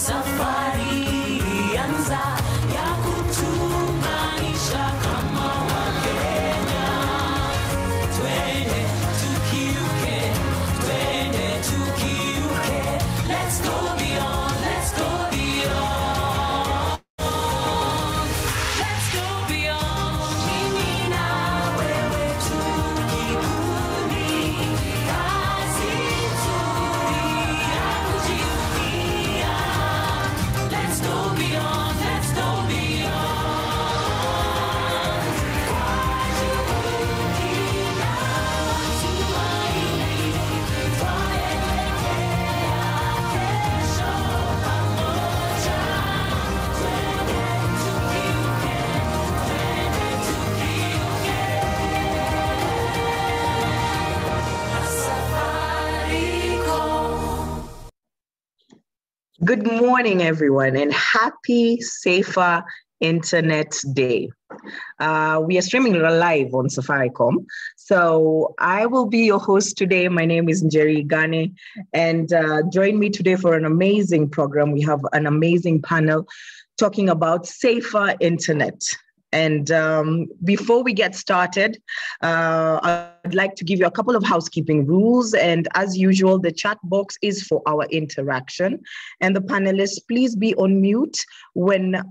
Safari anza ya kutumanisha kama Wakenya. Twende tukiuke, let's go beyond, let's go beyond. Let's go beyond. Mimi na wewe tukibuni, kazi nzuri ya kujivunia. Let's go beyond, let's go beyond. Kwa juhudi na tumaini, twaelekea kesho pamoja. Twende tukiuke, Safaricom. Good morning, everyone, and happy Safer Internet Day. We are streaming live on Safaricom. So I will be your host today. My name is Njeri Gane, and join me today for an amazing program. We have an amazing panel talking about safer internet. And before we get started, I'd like to give you a couple of housekeeping rules. And as usual, the chat box is for our interaction. And the panelists, please be on mute when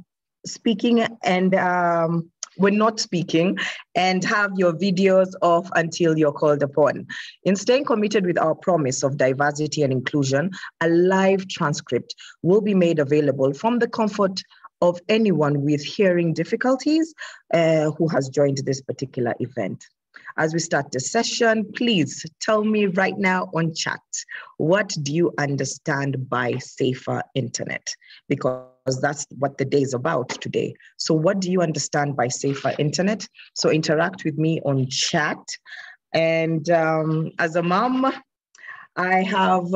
speaking and when not speaking, and have your videos off until you're called upon. In staying committed with our promise of diversity and inclusion, a live transcript will be made available from the comfort of anyone with hearing difficulties who has joined this particular event. As we start the session, please tell me right now on chat, what do you understand by safer internet? Because that's what the day is about today. So what do you understand by safer internet? So interact with me on chat. And as a mom, I have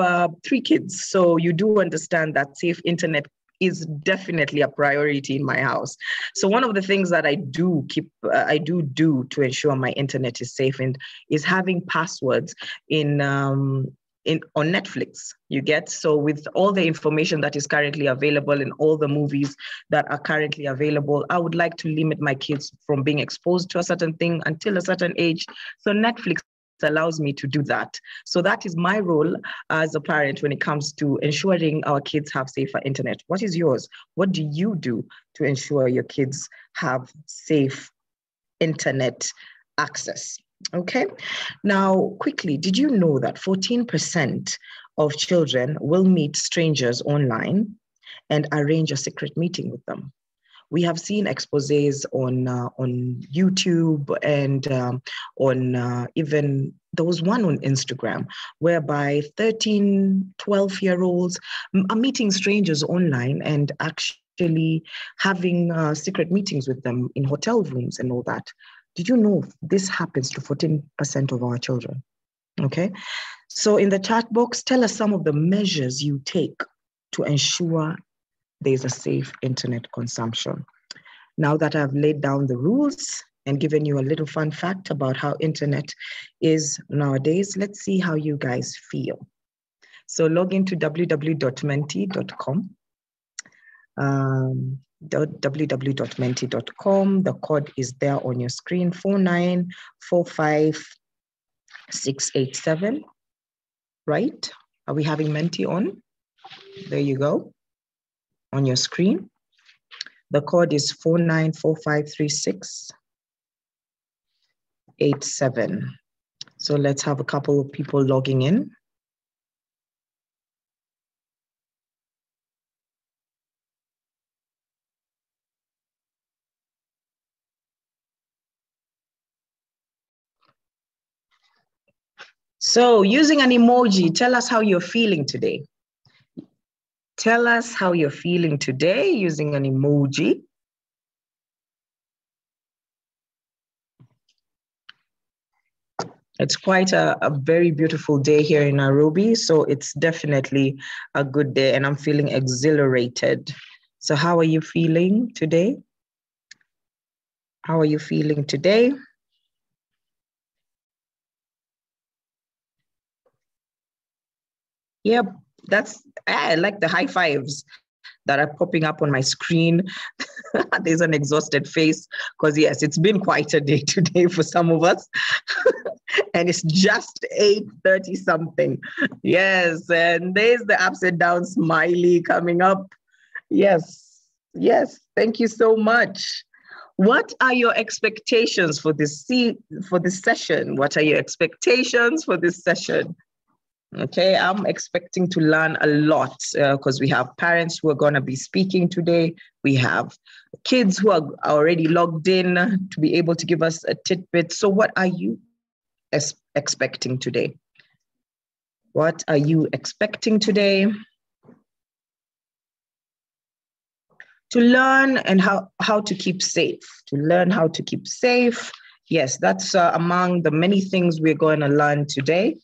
3 kids. So you do understand that safe internet is definitely a priority in my house. So one of the things that I do to ensure my internet is safe and is having passwords on Netflix. You get, so with all the information that is currently available and all the movies that are currently available, I would like to limit my kids from being exposed to a certain thing until a certain age. So Netflix allows me to do that. So that is my role as a parent when it comes to ensuring our kids have safer internet. What is yours? What do you do to ensure your kids have safe internet access? Okay. Now, quickly, did you know that 14% of children will meet strangers online and arrange a secret meeting with them? We have seen exposés on YouTube and even there was one on Instagram whereby 13, 12-year-olds are meeting strangers online and actually having secret meetings with them in hotel rooms and all that. Did you know this happens to 14% of our children? Okay. So in the chat box, tell us some of the measures you take to ensure there's a safe internet consumption. Now that I've laid down the rules and given you a little fun fact about how internet is nowadays, let's see how you guys feel. So log into www.menti.com. www.menti.com. The code is there on your screen, 4945687. Right? Are we having Menti on? There you go. On your screen. The code is 49453687. So let's have a couple of people logging in. So using an emoji, tell us how you're feeling today. Tell us how you're feeling today using an emoji. It's quite a very beautiful day here in Nairobi, so it's definitely a good day and I'm feeling exhilarated. So how are you feeling today? How are you feeling today? Yep, I like the high fives. that are popping up on my screen. There's an exhausted face because, yes, it's been quite a day today for some of us. And it's just 8:30 something. Yes, and there's the upside down smiley coming up. Yes, yes, thank you so much. What are your expectations for this session? What are your expectations for this session? Okay, I'm expecting to learn a lot because we have parents who are going to be speaking today. We have kids who are already logged in to be able to give us a tidbit. So what are you expecting today? What are you expecting today? To learn and how to keep safe. To learn how to keep safe. Yes, that's among the many things we're going to learn today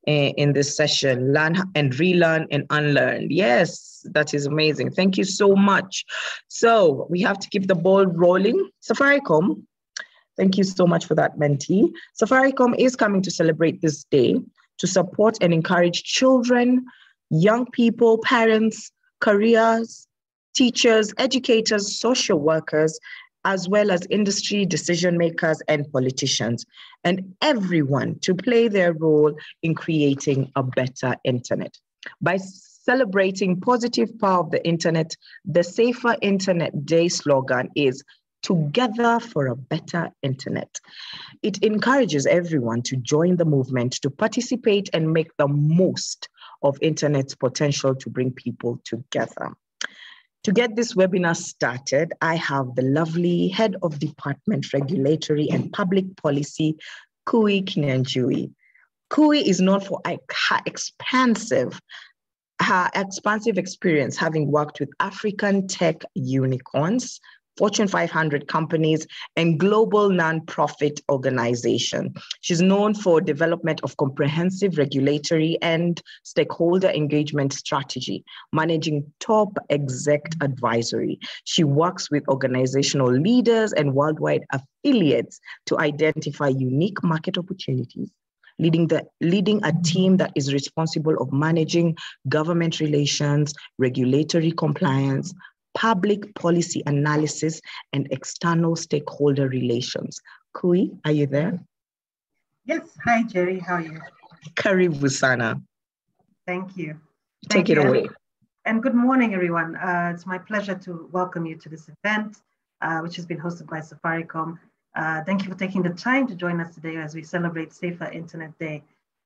in this session. Learn and relearn and unlearn. Yes, that is amazing. Thank you so much. So we have to keep the ball rolling. Safaricom, thank you so much for that, mentee. Safaricom is coming to celebrate this day to support and encourage children, young people, parents, careers, teachers, educators, social workers, as well as industry decision makers and politicians, and everyone to play their role in creating a better internet. By celebrating positive power of the internet, the Safer Internet Day slogan is "Together for a Better Internet." It encourages everyone to join the movement, to participate and make the most of internet's potential to bring people together. To get this webinar started, I have the lovely Head of Department Regulatory and Public Policy, Kui Kinyanjui. Kui is known for her expansive experience, having worked with African tech unicorns, Fortune 500 companies, and global nonprofit organization. She's known for development of comprehensive regulatory and stakeholder engagement strategy, managing top exec advisory. She works with organizational leaders and worldwide affiliates to identify unique market opportunities, leading a team that is responsible of managing government relations, regulatory compliance, public policy analysis, and external stakeholder relations. Kui, are you there? Yes. Hi, Jerry. How are you? Karibu sana. Thank you. Take it away. And good morning, everyone. It's my pleasure to welcome you to this event, which has been hosted by Safaricom. Thank you for taking the time to join us today as we celebrate Safer Internet Day.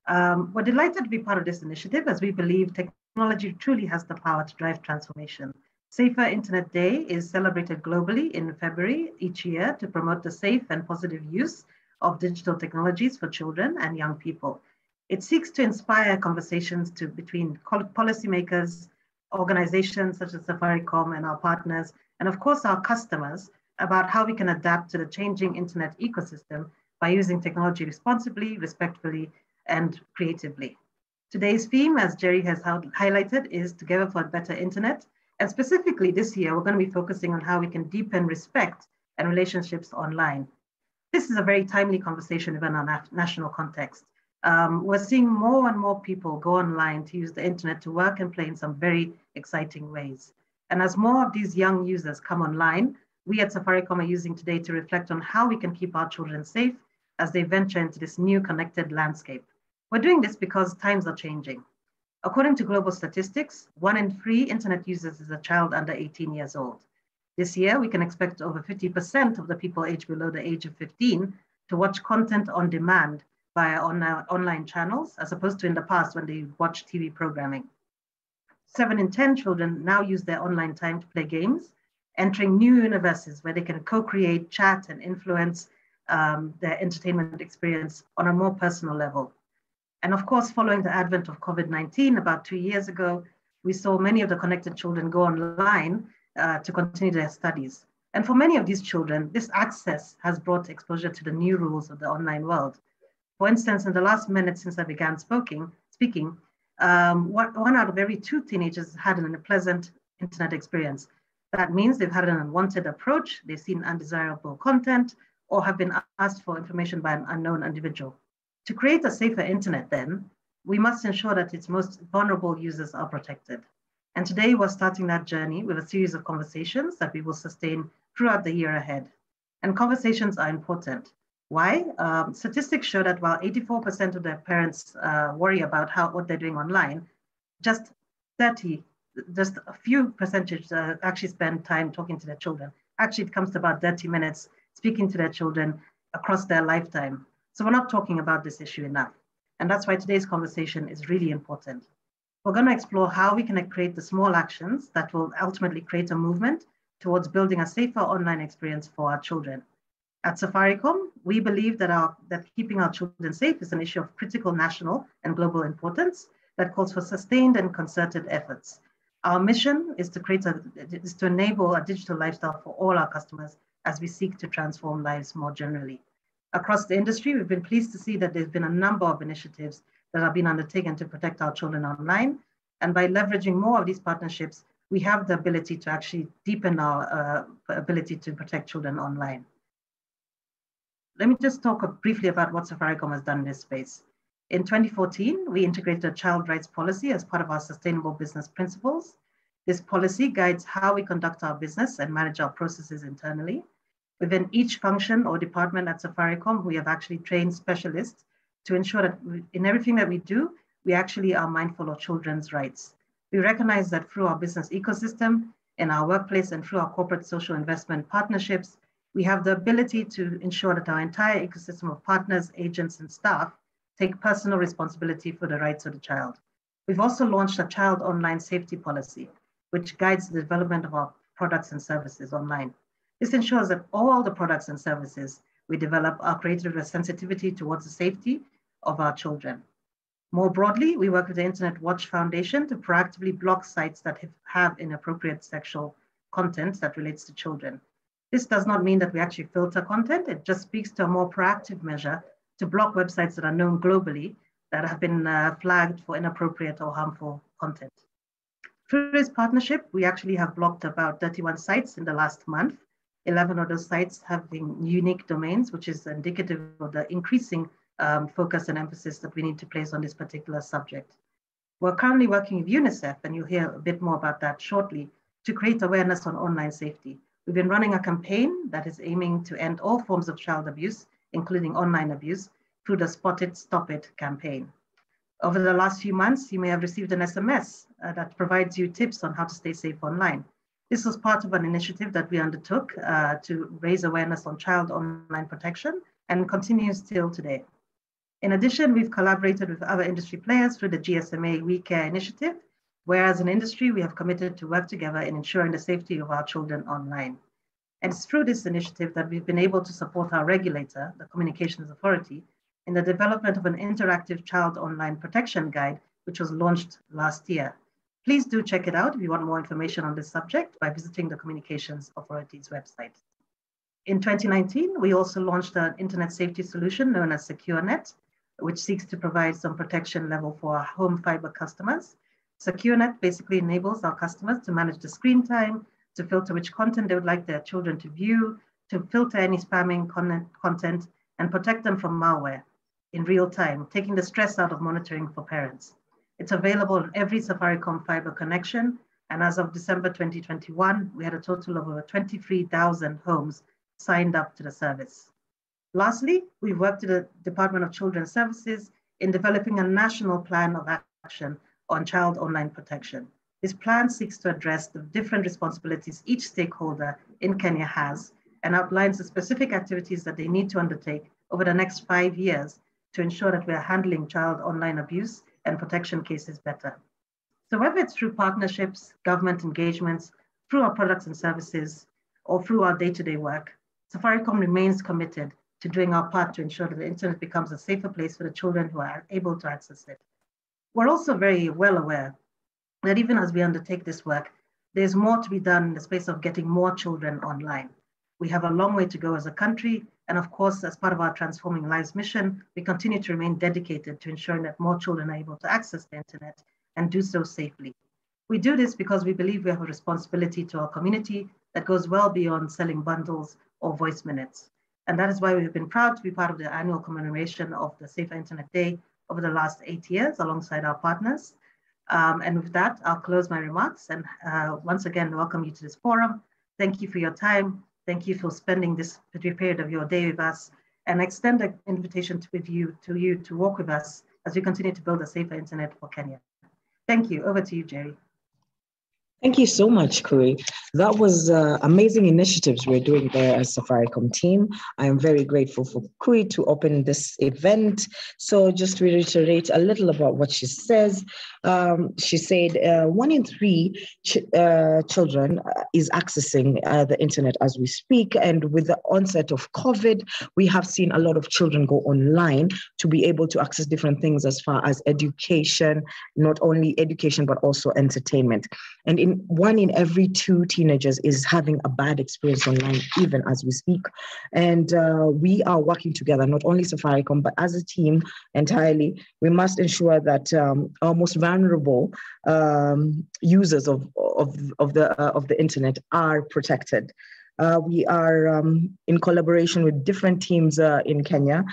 We're delighted to be part of this initiative as we believe technology truly has the power to drive transformation. Safer Internet Day is celebrated globally in February each year to promote the safe and positive use of digital technologies for children and young people. It seeks to inspire conversations between policymakers, organizations such as Safaricom and our partners, and of course our customers, about how we can adapt to the changing internet ecosystem by using technology responsibly, respectfully, and creatively. Today's theme, as Jerry has highlighted, is Together for a Better Internet. And specifically this year, we're going to be focusing on how we can deepen respect and relationships online. This is a very timely conversation even on a national context. We're seeing more and more people go online to use the internet to work and play in some very exciting ways. And as more of these young users come online, we at Safaricom are using today to reflect on how we can keep our children safe as they venture into this new connected landscape. We're doing this because times are changing. According to global statistics, 1 in 3 internet users is a child under 18 years old. This year, we can expect over 50% of the people aged below the age of 15 to watch content on demand via online channels, as opposed to in the past when they watched TV programming. 7 in 10 children now use their online time to play games, entering new universes where they can co-create, chat, and influence their entertainment experience on a more personal level. And of course, following the advent of COVID-19 about 2 years ago, we saw many of the connected children go online to continue their studies. And for many of these children, this access has brought exposure to the new rules of the online world. For instance, in the last minute since I began speaking, 1 out of every 2 teenagers had an unpleasant internet experience. That means they've had an unwanted approach, they've seen undesirable content, or have been asked for information by an unknown individual. To create a safer internet then, we must ensure that its most vulnerable users are protected. And today we're starting that journey with a series of conversations that we will sustain throughout the year ahead. And conversations are important. Why? Statistics show that while 84% of their parents worry about what they're doing online, just a few percentage actually spend time talking to their children. Actually, it comes to about 30 minutes speaking to their children across their lifetime. So we're not talking about this issue enough. And that's why today's conversation is really important. We're going to explore how we can create the small actions that will ultimately create a movement towards building a safer online experience for our children. At Safaricom, we believe that keeping our children safe is an issue of critical national and global importance that calls for sustained and concerted efforts. Our mission is to enable a digital lifestyle for all our customers as we seek to transform lives more generally. Across the industry, we've been pleased to see that there's been a number of initiatives that have been undertaken to protect our children online. And by leveraging more of these partnerships, we have the ability to actually deepen our ability to protect children online. Let me just talk briefly about what Safaricom has done in this space. In 2014, we integrated a child rights policy as part of our sustainable business principles. This policy guides how we conduct our business and manage our processes internally. Within each function or department at Safaricom, we have actually trained specialists to ensure that in everything that we do, we actually are mindful of children's rights. We recognize that through our business ecosystem, in our workplace, and through our corporate social investment partnerships, we have the ability to ensure that our entire ecosystem of partners, agents, and staff take personal responsibility for the rights of the child. We've also launched a child online safety policy, which guides the development of our products and services online. This ensures that all the products and services we develop are created with sensitivity towards the safety of our children. More broadly, we work with the Internet Watch Foundation to proactively block sites that have inappropriate sexual content that relates to children. This does not mean that we actually filter content. It just speaks to a more proactive measure to block websites that are known globally that have been flagged for inappropriate or harmful content. Through this partnership, we actually have blocked about 31 sites in the last month. 11 of those sites having unique domains, which is indicative of the increasing focus and emphasis that we need to place on this particular subject. We're currently working with Unicef, and you'll hear a bit more about that shortly, to create awareness on online safety. We've been running a campaign that is aiming to end all forms of child abuse, including online abuse, through the Spot It, Stop It campaign. Over the last few months, you may have received an SMS that provides you tips on how to stay safe online. This was part of an initiative that we undertook to raise awareness on child online protection and continues till today. In addition, we've collaborated with other industry players through the GSMA We Care initiative, where as an industry, we have committed to work together in ensuring the safety of our children online. And it's through this initiative that we've been able to support our regulator, the Communications Authority, in the development of an interactive child online protection guide, which was launched last year. Please do check it out if you want more information on this subject by visiting the Communications Authority's website. In 2019, we also launched an internet safety solution known as SecureNet, which seeks to provide some protection level for our home fiber customers. SecureNet basically enables our customers to manage the screen time, to filter which content they would like their children to view, to filter any spamming content, and protect them from malware in real time, taking the stress out of monitoring for parents. It's available on every Safaricom fiber connection, and as of December 2021, we had a total of over 23,000 homes signed up to the service. Lastly, we worked with the Department of Children's Services in developing a national plan of action on child online protection. This plan seeks to address the different responsibilities each stakeholder in Kenya has and outlines the specific activities that they need to undertake over the next 5 years to ensure that we are handling child online abuse and protection cases better. So whether it's through partnerships, government engagements, through our products and services, or through our day-to-day work, Safaricom remains committed to doing our part to ensure that the internet becomes a safer place for the children who are able to access it. We're also very well aware that even as we undertake this work, there's more to be done in the space of getting more children online. We have a long way to go as a country, and of course, as part of our Transforming Lives mission, we continue to remain dedicated to ensuring that more children are able to access the internet and do so safely. We do this because we believe we have a responsibility to our community that goes well beyond selling bundles or voice minutes. And that is why we've been proud to be part of the annual commemoration of the Safer Internet Day over the last 8 years alongside our partners. And with that, I'll close my remarks and once again, welcome you to this forum. Thank you for your time. Thank you for spending this period of your day with us, and extend an invitation to you to work with us as we continue to build a safer internet for Kenya. Thank you. Over to you, Jerry. Thank you so much, Kui. That was amazing initiatives we're doing there as Safaricom team. I am very grateful for Kui to open this event. So just to reiterate a little about what she says. She said 1 in 3 children is accessing the internet as we speak. And with the onset of COVID, we have seen a lot of children go online to be able to access different things as far as education, not only education, but also entertainment. And 1 in every 2 teenagers is having a bad experience online, even as we speak. And we are working together, not only Safaricom, but as a team entirely. We must ensure that our most vulnerable users of the internet are protected. We are in collaboration with different teams in Kenya.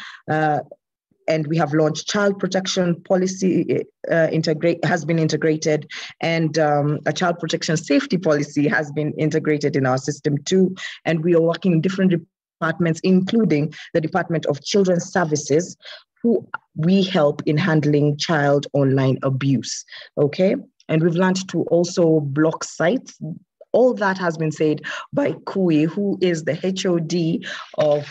And we have launched child protection policy has been integrated, and a child protection safety policy has been integrated in our system too. And we are working in different departments, including the Department of Children's Services, who we help in handling child online abuse. Okay, and we've learned to also block sites. All that has been said by Kui, who is the HOD of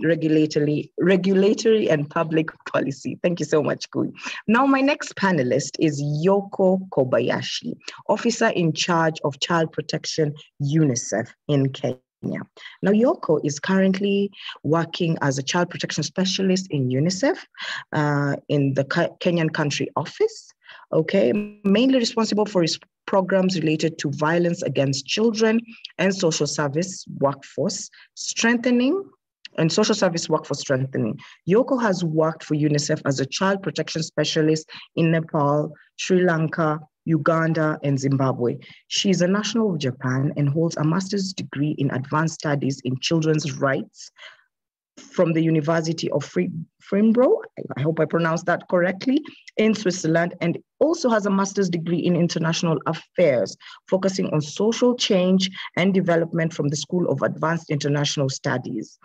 regulatory and public policy. Thank you so much, Kui. Now, my next panelist is Yoko Kobayashi, Officer in Charge of Child Protection, Unicef in Kenya. Now, Yoko is currently working as a child protection specialist in Unicef in the Kenyan country office. Okay, mainly responsible for his programs related to violence against children and social service workforce strengthening. Yoko has worked for UNICEF as a child protection specialist in Nepal, Sri Lanka, Uganda, and Zimbabwe. She is a national of Japan and holds a master's degree in advanced studies in children's rights from the University of Frimbro, I hope I pronounced that correctly, in Switzerland, and also has a master's degree in international affairs, focusing on social change and development from the School of Advanced International Studies,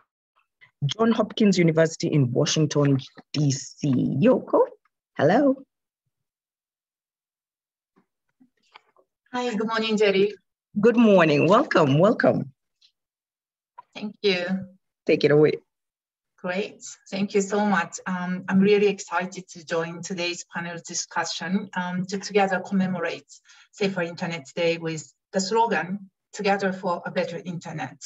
Johns Hopkins University in Washington, DC. Yoko, hello. Hi, good morning, Jerry. Good morning, welcome. Thank you. Take it away. Great, thank you so much. I'm really excited to join today's panel discussion to together commemorate Safer Internet Day with the slogan, Together for a Better Internet.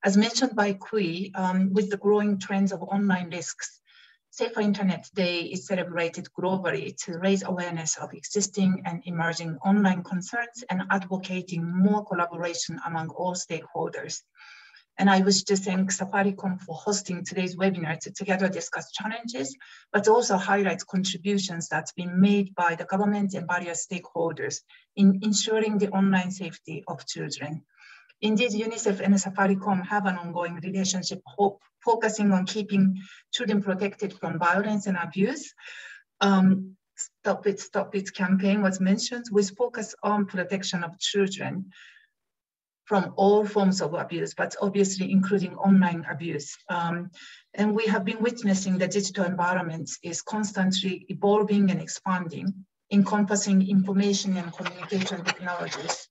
As mentioned by Kui, with the growing trends of online risks, Safer Internet Day is celebrated globally to raise awareness of existing and emerging online concerns and advocating more collaboration among all stakeholders. And I wish to thank Safaricom for hosting today's webinar to together discuss challenges, but also highlight contributions that's been made by the government and various stakeholders in ensuring the online safety of children. Indeed, UNICEF and Safaricom have an ongoing relationship focusing on keeping children protected from violence and abuse. Stop It campaign was mentioned with focus on protection of children from all forms of abuse, but obviously including online abuse. And we have been witnessing the digital environment is constantly evolving and expanding, encompassing information and communication technologies.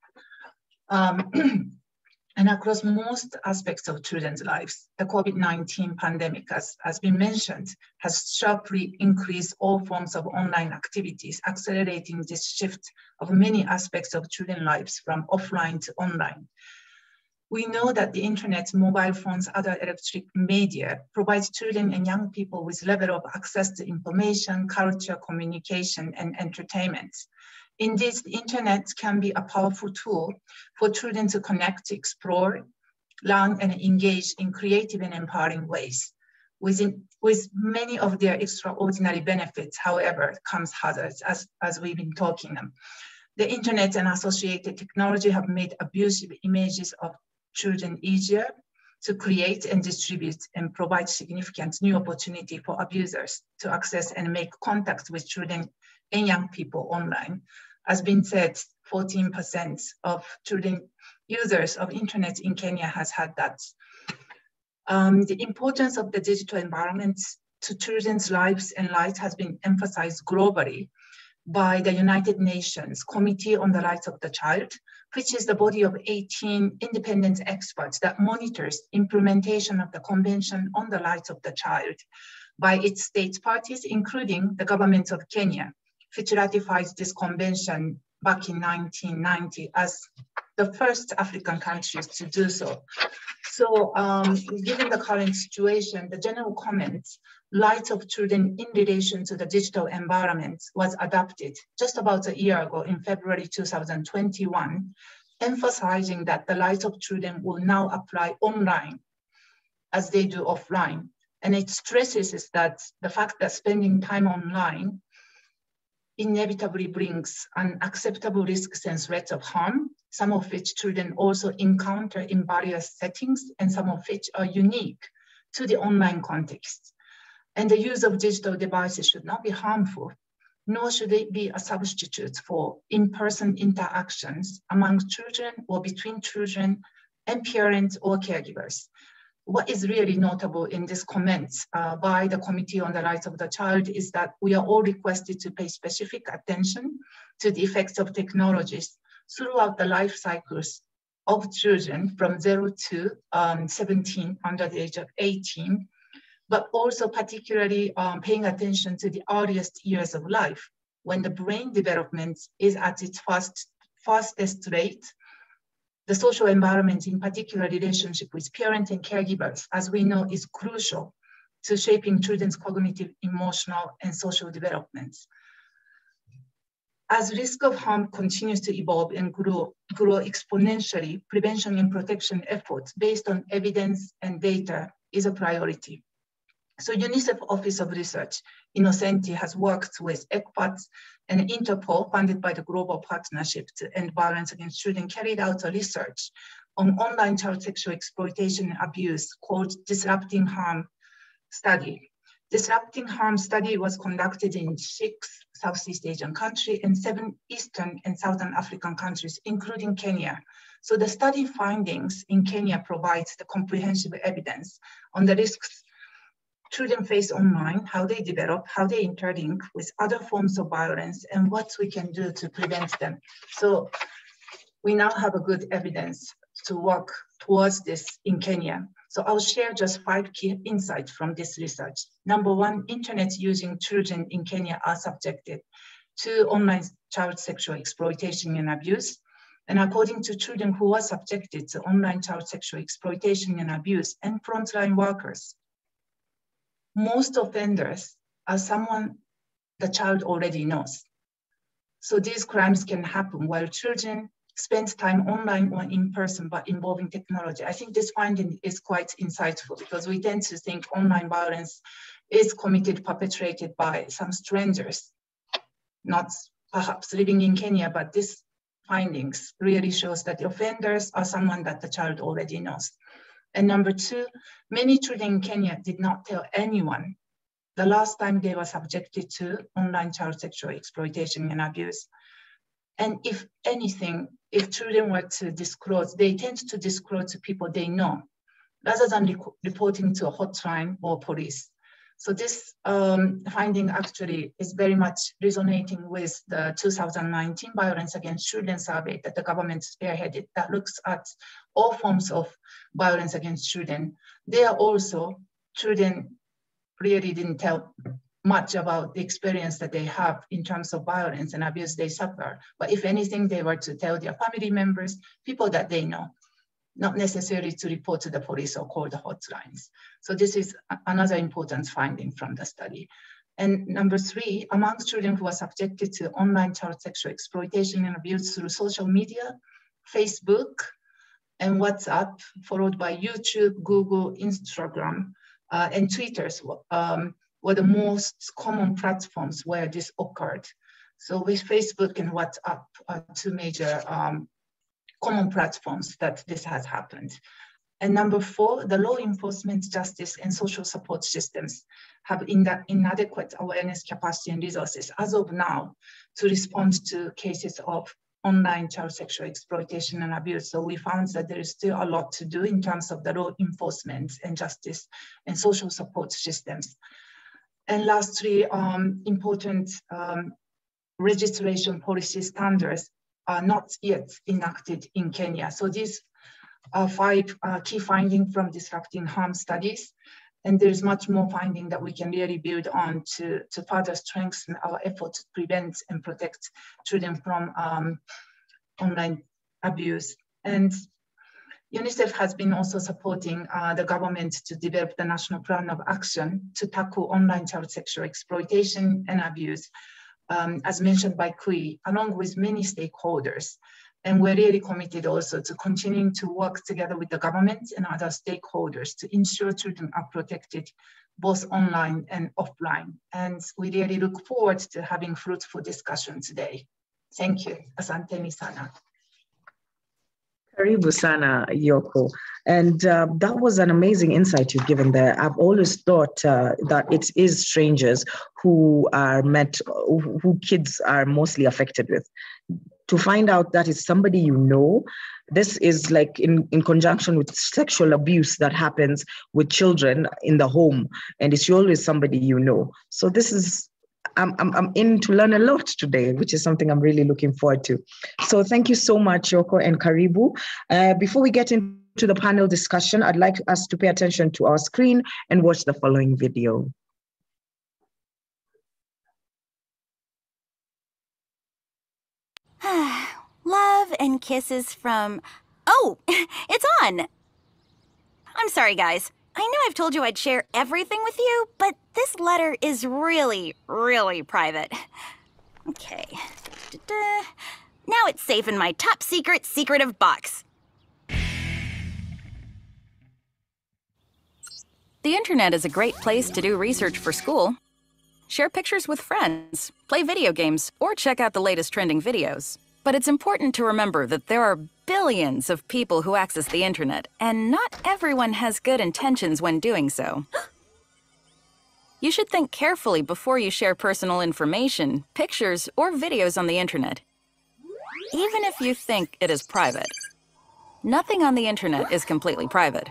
And across most aspects of children's lives, the COVID-19 pandemic, as has been mentioned, has sharply increased all forms of online activities, accelerating this shift of many aspects of children's lives from offline to online. We know that the internet, mobile phones, other electronic media provides children and young people with level of access to information, culture, communication, and entertainment. Indeed, the internet can be a powerful tool for children to connect, explore, learn, and engage in creative and empowering ways. With many of their extraordinary benefits, however, comes hazards, as we've been talking. The internet and associated technology have made abusive images of children easier to create and distribute, and provide significant new opportunity for abusers to access and make contact with children and young people online. As been said, 14% of children users of internet in Kenya has had that. The importance of the digital environment to children's lives and lives has been emphasized globally by the United Nations Committee on the Rights of the Child, which is the body of 18 independent experts that monitors implementation of the Convention on the Rights of the Child by its state parties, including the government of Kenya, which ratified this convention back in 1990 as the first African countries to do so. So given the current situation, the general comment, rights of children in relation to the digital environment was adopted just about a year ago in February 2021, emphasizing that the rights of children will now apply online as they do offline. And it stresses is that the fact that spending time online inevitably brings unacceptable risks and threats of harm, some of which children also encounter in various settings, and some of which are unique to the online context. And the use of digital devices should not be harmful, nor should it be a substitute for in-person interactions among children or between children and parents or caregivers. What is really notable in this comment by the Committee on the Rights of the Child is that we are all requested to pay specific attention to the effects of technologies throughout the life cycles of children from 0 to 17 under the age of 18, but also particularly paying attention to the earliest years of life when the brain development is at its fastest rate. The social environment, in particular relationship with parents and caregivers, as we know, is crucial to shaping children's cognitive, emotional, and social developments. As risk of harm continues to evolve and grow exponentially, prevention and protection efforts based on evidence and data is a priority. So UNICEF Office of Research, Innocenti, has worked with experts and Interpol, funded by the Global Partnership to End Violence Against Children, carried out a research on online child sexual exploitation and abuse called Disrupting Harm Study. Disrupting Harm Study was conducted in 6 Southeast Asian countries and 7 Eastern and Southern African countries, including Kenya. So the study findings in Kenya provides the comprehensive evidence on the risks children face online, how they develop, how they interlink with other forms of violence, and what we can do to prevent them. So we now have a good evidence to work towards this in Kenya. So I'll share just 5 key insights from this research. Number 1, internet using children in Kenya are subjected to online child sexual exploitation and abuse. And according to children who are subjected to online child sexual exploitation and abuse and frontline workers, most offenders are someone the child already knows. So these crimes can happen while children spend time online or in person, but involving technology. I think this finding is quite insightful because we tend to think online violence is perpetrated by some strangers, not perhaps living in Kenya, but this findings really shows that the offenders are someone that the child already knows. And number 2, many children in Kenya did not tell anyone the last time they were subjected to online child sexual exploitation and abuse. And if anything, if children were to disclose, they tend to disclose to people they know, rather than reporting to a hotline or police. So this finding actually is very much resonating with the 2019 Violence Against Children survey that the government spearheaded that looks at all forms of violence against children. There also, children really didn't tell much about the experience that they have in terms of violence and abuse they suffer. But if anything, they were to tell their family members, people that they know, not necessarily to report to the police or call the hotlines. So this is another important finding from the study. And number 3, among children who are subjected to online child sexual exploitation and abuse through social media, Facebook and WhatsApp, followed by YouTube, Google, Instagram, and Twitter were the most common platforms where this occurred. So with Facebook and WhatsApp are 2 major common platforms that this has happened. And number 4, the law enforcement, justice, and social support systems have inadequate awareness capacity and resources as of now to respond to cases of online child sexual exploitation and abuse. So we found that there is still a lot to do in terms of the law enforcement and justice and social support systems. And lastly, important registration policy standards are not yet enacted in Kenya. So these are 5 key findings from Disrupting Harm studies. And there's much more finding that we can really build on to further strengthen our efforts to prevent and protect children from online abuse. And Unicef has been also supporting the government to develop the National Plan of Action to tackle online child sexual exploitation and abuse, as mentioned by Kui, along with many stakeholders. And we're really committed also to continuing to work together with the government and other stakeholders to ensure children are protected both online and offline. And we really look forward to having fruitful discussion today. Thank you. Asante sana. Karibu sana, Yoko. And that was an amazing insight you've given there. I've always thought that it is strangers who are who kids are mostly affected with. To find out that it's somebody you know, this is like in conjunction with sexual abuse that happens with children in the home, and it's always somebody you know. So this is, I'm in to learn a lot today, which is something I'm really looking forward to. So thank you so much, Yoko and Karibu. Before we get into the panel discussion, I'd like us to pay attention to our screen and watch the following video. Love and kisses from... Oh, it's on! I'm sorry, guys. I know I've told you I'd share everything with you, but this letter is really, really private. Okay. Da-da. Now it's safe in my top secret, secretive box. The internet is a great place to do research for school. Share pictures with friends, play video games, or check out the latest trending videos. But it's important to remember that there are billions of people who access the internet, and not everyone has good intentions when doing so. You should think carefully before you share personal information, pictures, or videos on the internet, even if you think it is private. Nothing on the internet is completely private.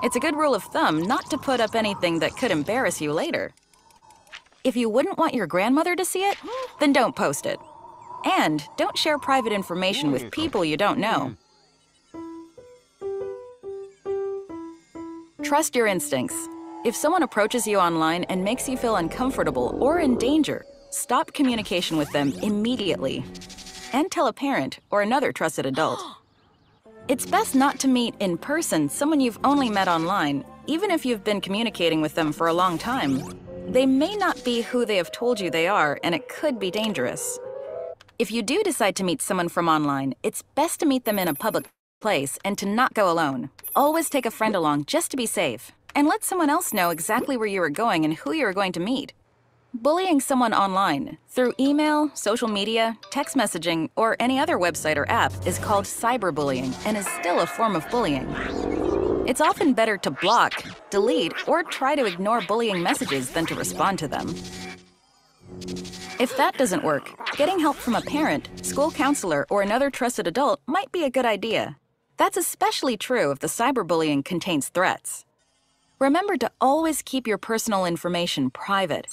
It's a good rule of thumb not to put up anything that could embarrass you later. If you wouldn't want your grandmother to see it, then don't post it. And don't share private information with people you don't know. Trust your instincts. If someone approaches you online and makes you feel uncomfortable or in danger, stop communication with them immediately. And tell a parent or another trusted adult. It's best not to meet in person someone you've only met online, even if you've been communicating with them for a long time. They may not be who they have told you they are, and it could be dangerous. If you do decide to meet someone from online, it's best to meet them in a public place and to not go alone. Always take a friend along just to be safe, and let someone else know exactly where you are going and who you are going to meet. Bullying someone online, through email, social media, text messaging, or any other website or app is called cyberbullying and is still a form of bullying. It's often better to block, delete, or try to ignore bullying messages than to respond to them. If that doesn't work, getting help from a parent, school counselor, or another trusted adult might be a good idea. That's especially true if the cyberbullying contains threats. Remember to always keep your personal information private.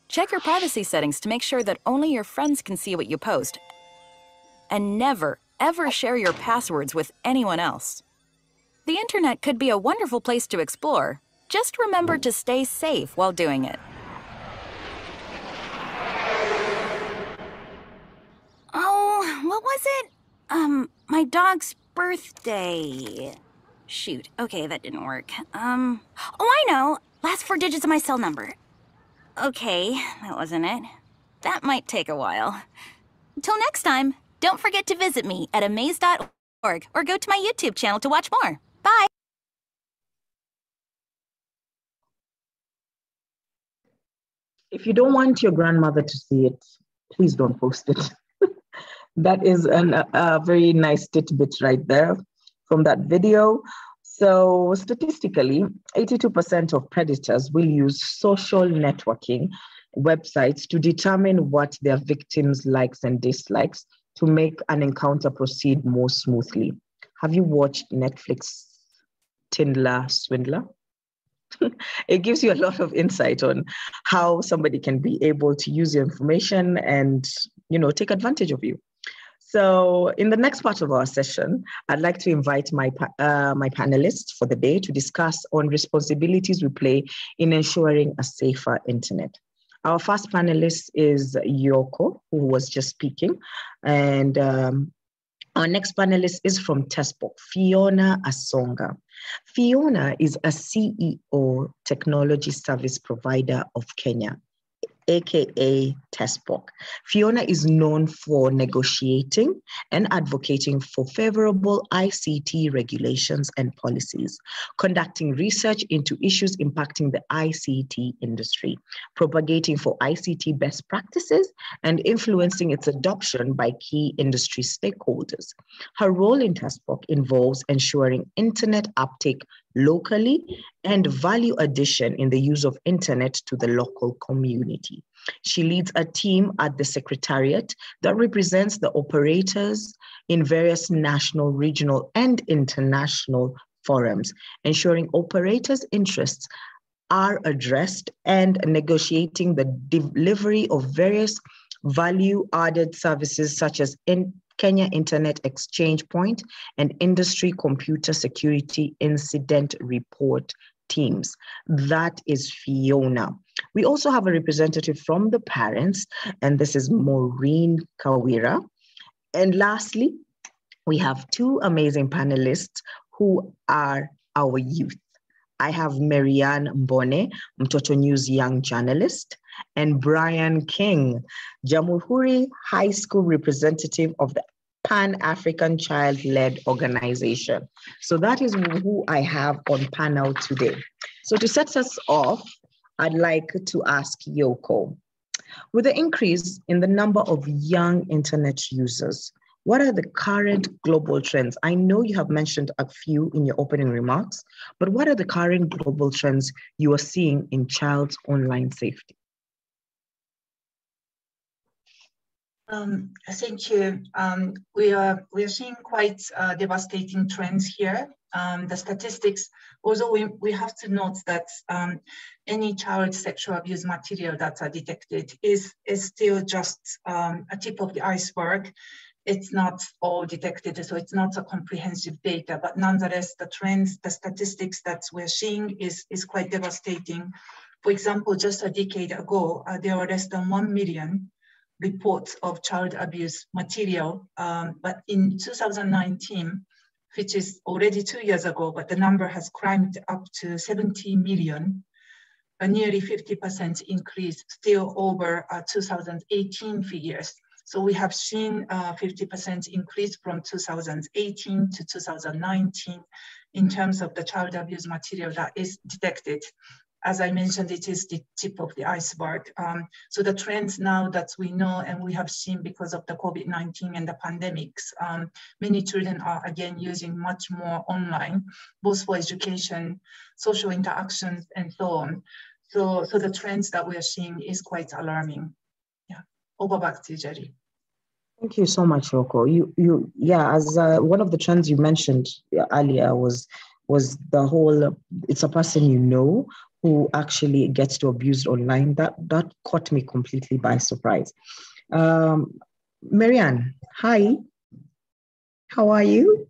Check your privacy settings to make sure that only your friends can see what you post. And never, ever share your passwords with anyone else. The internet could be a wonderful place to explore. Just remember to stay safe while doing it. Oh, what was it? My dog's birthday. Shoot, okay, that didn't work. Oh, I know. Last 4 digits of my cell number. Okay, that wasn't it. That might take a while. Until next time, don't forget to visit me at amaze.org or go to my YouTube channel to watch more. Bye! If you don't want your grandmother to see it, please don't post it. That is a very nice tidbit right there from that video. So statistically, 82% of predators will use social networking websites to determine what their victims' likes and dislikes to make an encounter proceed more smoothly. Have you watched Netflix Tinder Swindler? It gives you a lot of insight on how somebody can be able to use your information and, take advantage of you. So in the next part of our session, I'd like to invite my panelists for the day to discuss on responsibilities we play in ensuring a safer internet. Our first panelist is Yoko, who was just speaking, and our next panelist is from Tespok, Fiona Asonga. Fiona is a CEO technology service provider of Kenya, aka Tespok. Fiona is known for negotiating and advocating for favorable ICT regulations and policies, conducting research into issues impacting the ICT industry, propagating for ICT best practices, and influencing its adoption by key industry stakeholders. Her role in Tespok involves ensuring internet uptake locally and value addition in the use of internet to the local community. She leads a team at the Secretariat that represents the operators in various national, regional, and international forums, ensuring operators' interests are addressed and negotiating the delivery of various value-added services such as Kenya Internet Exchange Point and Industry Computer Security Incident Report teams. That is Fiona. We also have a representative from the parents, and this is Maureen Kawira. And lastly, we have two amazing panelists who are our youth. I have Marianne Mbone, Mtoto News young journalist, and Brian King, Jamhuri High School representative of the Pan-African Child-Led Organization. So that is who I have on panel today. So to set us off, I'd like to ask Yoko, with the increase in the number of young internet users, what are the current global trends? I know you have mentioned a few in your opening remarks, but what are the current global trends you are seeing in child's online safety? Thank you. We are seeing quite devastating trends here. The statistics, although we have to note that any child sexual abuse material that are detected is still just a tip of the iceberg. It's not all detected, so it's not a comprehensive data, but nonetheless, the trends, the statistics that we're seeing is quite devastating. For example, just a decade ago, there were less than 1 million reports of child abuse material, but in 2019, which is already 2 years ago, but the number has climbed up to 70 million, a nearly 50% increase, still over 2018 figures. So we have seen a 50% increase from 2018 to 2019 in terms of the child abuse material that is detected. As I mentioned, it is the tip of the iceberg. So the trends now that we know and we have seen because of the COVID-19 and the pandemics, many children are again using much more online, both for education, social interactions, and so on. So the trends that we are seeing is quite alarming. Yeah, over back to you, Jerry. Thank you so much, Yoko. As one of the trends you mentioned earlier was the whole, it's a person you know who actually gets to abuse online. That caught me completely by surprise. Marianne, hi. How are you?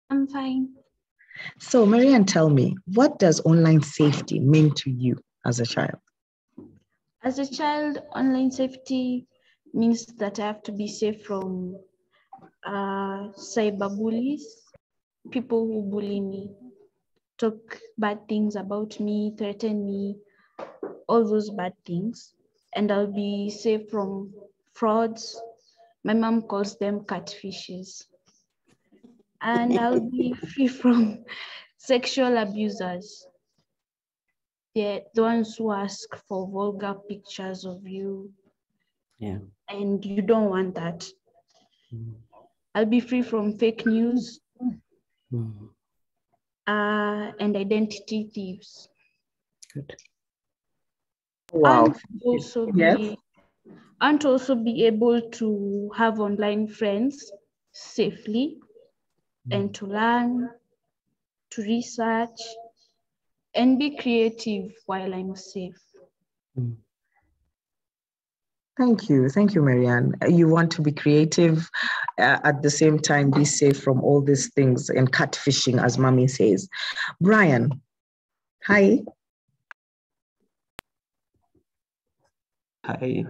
I'm fine. So Marianne, tell me, what does online safety mean to you as a child? As a child, online safety means that I have to be safe from cyber bullies, people who bully me, talk bad things about me, threaten me, all those bad things. And I'll be safe from frauds. My mom calls them catfishes. And I'll be free from sexual abusers. They're the ones who ask for vulgar pictures of you. Yeah. And you don't want that. I'll be free from fake news. Mm. and identity thieves. Good. Wow. Yes. And also be able to have online friends safely and to learn, to research, and be creative while I'm safe. Mm. Thank you. Thank you, Marianne. You want to be creative, at the same time, be safe from all these things and catfishing, as Mommy says. Brian, hi. Hi.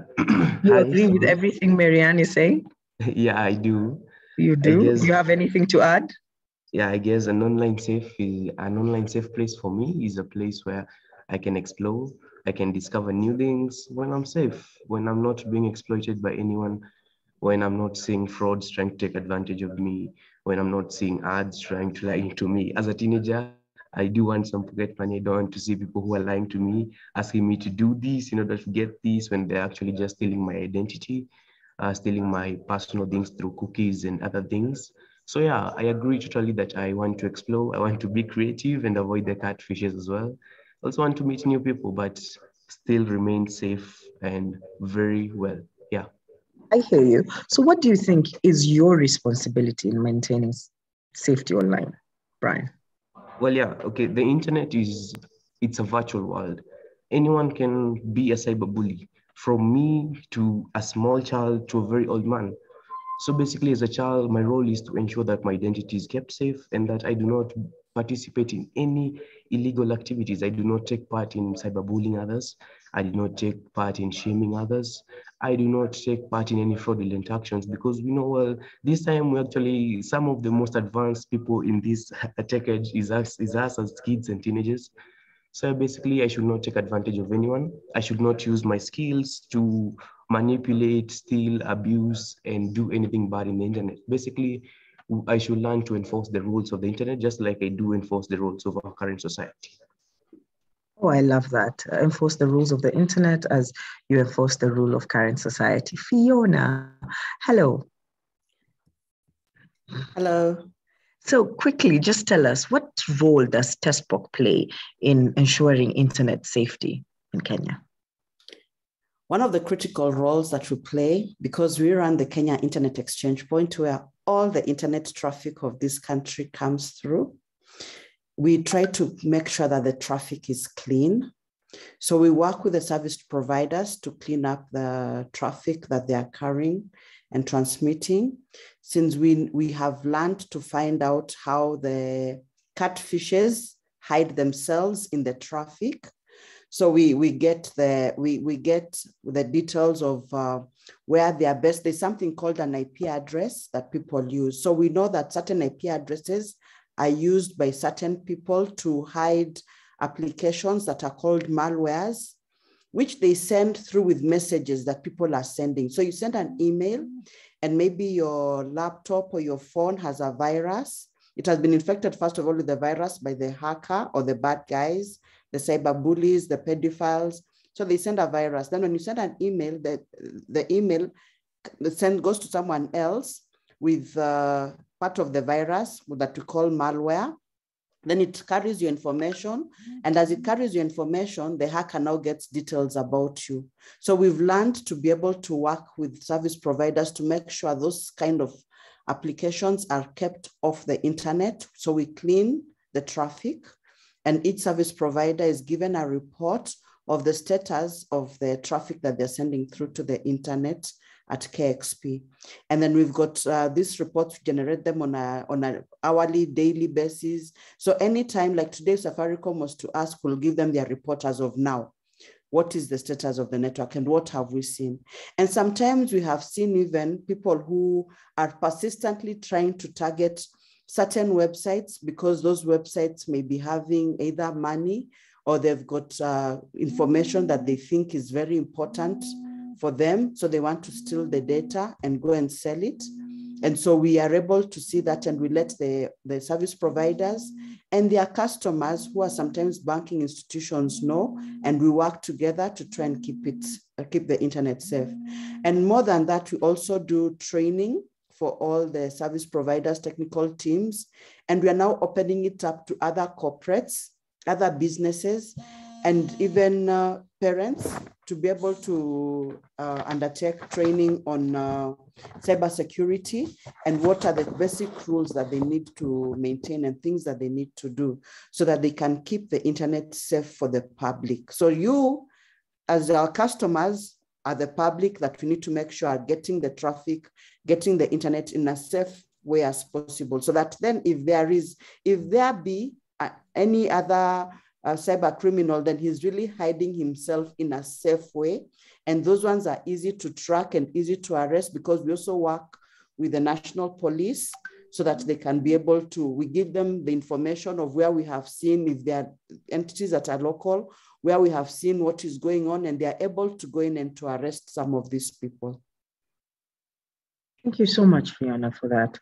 You Hi. agree with Sorry. everything Marianne is saying? Yeah, I do. You I do? guess. You have anything to add? Yeah, I guess an online safe place for me is a place where I can explore, I can discover new things when I'm safe, when I'm not being exploited by anyone, when I'm not seeing frauds trying to take advantage of me, when I'm not seeing ads trying to lie to me. As a teenager, I do want some pocket money. I don't want to see people who are lying to me, asking me to do this in order to get this when they're actually just stealing my identity, stealing my personal things through cookies and other things. So yeah, I agree totally that I want to explore, I want to be creative and avoid the catfishes as well. I also want to meet new people, but still remain safe and very well. Yeah. I hear you. So, what do you think is your responsibility in maintaining safety online, Brian? Well, yeah, okay. The internet it's a virtual world. Anyone can be a cyberbully, from me to a small child to a very old man. So basically, as a child, my role is to ensure that my identity is kept safe and that I do not participate in any illegal activities. I do not take part in cyberbullying others. I do not take part in shaming others. I do not take part in any fraudulent actions because we know, well, this time we actually, some of the most advanced people in this tech age is us as kids and teenagers. So basically, I should not take advantage of anyone. I should not use my skills to manipulate, steal, abuse, and do anything bad in the internet. Basically, I should learn to enforce the rules of the internet just like I do enforce the rules of our current society. Oh, I love that. Enforce the rules of the internet as you enforce the rule of current society. Fiona, hello. Hello. So quickly, just tell us, what role does TESPOC play in ensuring internet safety in Kenya? One of the critical roles that we play, because we run the Kenya Internet Exchange Point where all the internet traffic of this country comes through, we try to make sure that the traffic is clean. So we work with the service providers to clean up the traffic that they are carrying and transmitting. Since we have learned to find out how the catfishes hide themselves in the traffic. So we get the details of where they are best. There's something called an IP address that people use. So we know that certain IP addresses are used by certain people to hide applications that are called malwares, which they send through with messages that people are sending. So you send an email and maybe your laptop or your phone has a virus. It has been infected, first of all, with the virus by the hacker or the bad guys, the cyber bullies, the pedophiles. So they send a virus. Then when you send an email, the email goes to someone else with part of the virus that we call malware. Then it carries your information. And as it carries your information, the hacker now gets details about you. So we've learned to be able to work with service providers to make sure those kind of applications are kept off the internet. So we clean the traffic, and each service provider is given a report of the status of the traffic that they're sending through to the internet at KXP. And then we've got these reports, we generate them on an hourly, daily basis. So anytime, like today, Safaricom was to ask, we'll give them their report as of now. What is the status of the network and what have we seen? And sometimes we have seen even people who are persistently trying to target certain websites because those websites may be having either money or they've got information that they think is very important for them. So they want to steal the data and go and sell it. And so we are able to see that, and we let the service providers and their customers, who are sometimes banking institutions, know, and we work together to try and keep the internet safe. And more than that, we also do training for all the service providers, technical teams, and we are now opening it up to other corporates, other businesses, and even parents to be able to undertake training on cybersecurity and what are the basic rules that they need to maintain and things that they need to do so that they can keep the internet safe for the public. So you, as our customers, are the public that we need to make sure are getting the traffic, getting the internet in a safe way as possible. So that then if there be any other cyber criminal, then he's really hiding himself in a safe way. And those ones are easy to track and easy to arrest because we also work with the national police so that they can be able to, we give them the information of where we have seen, if there are entities that are local, where we have seen what is going on, and they are able to go in and to arrest some of these people. Thank you so much, Fiona, for that.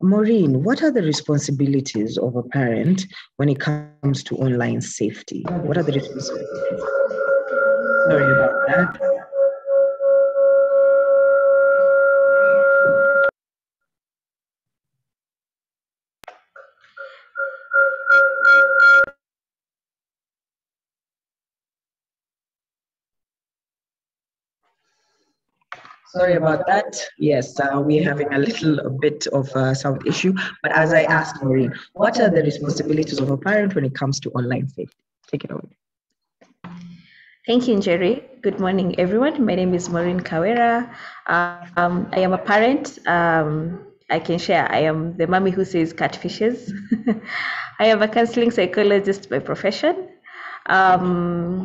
Maureen, what are the responsibilities of a parent when it comes to online safety? What are the responsibilities? Sorry about that. Sorry about that. Yes, we're having a little bit of a sound issue. But as I asked Maureen, what are the responsibilities of a parent when it comes to online safety? Take it away. Thank you, Njeri. Good morning, everyone. My name is Maureen Kawera. I am a parent. I can share. I am the mommy who says catfishes. I am a counseling psychologist by profession. A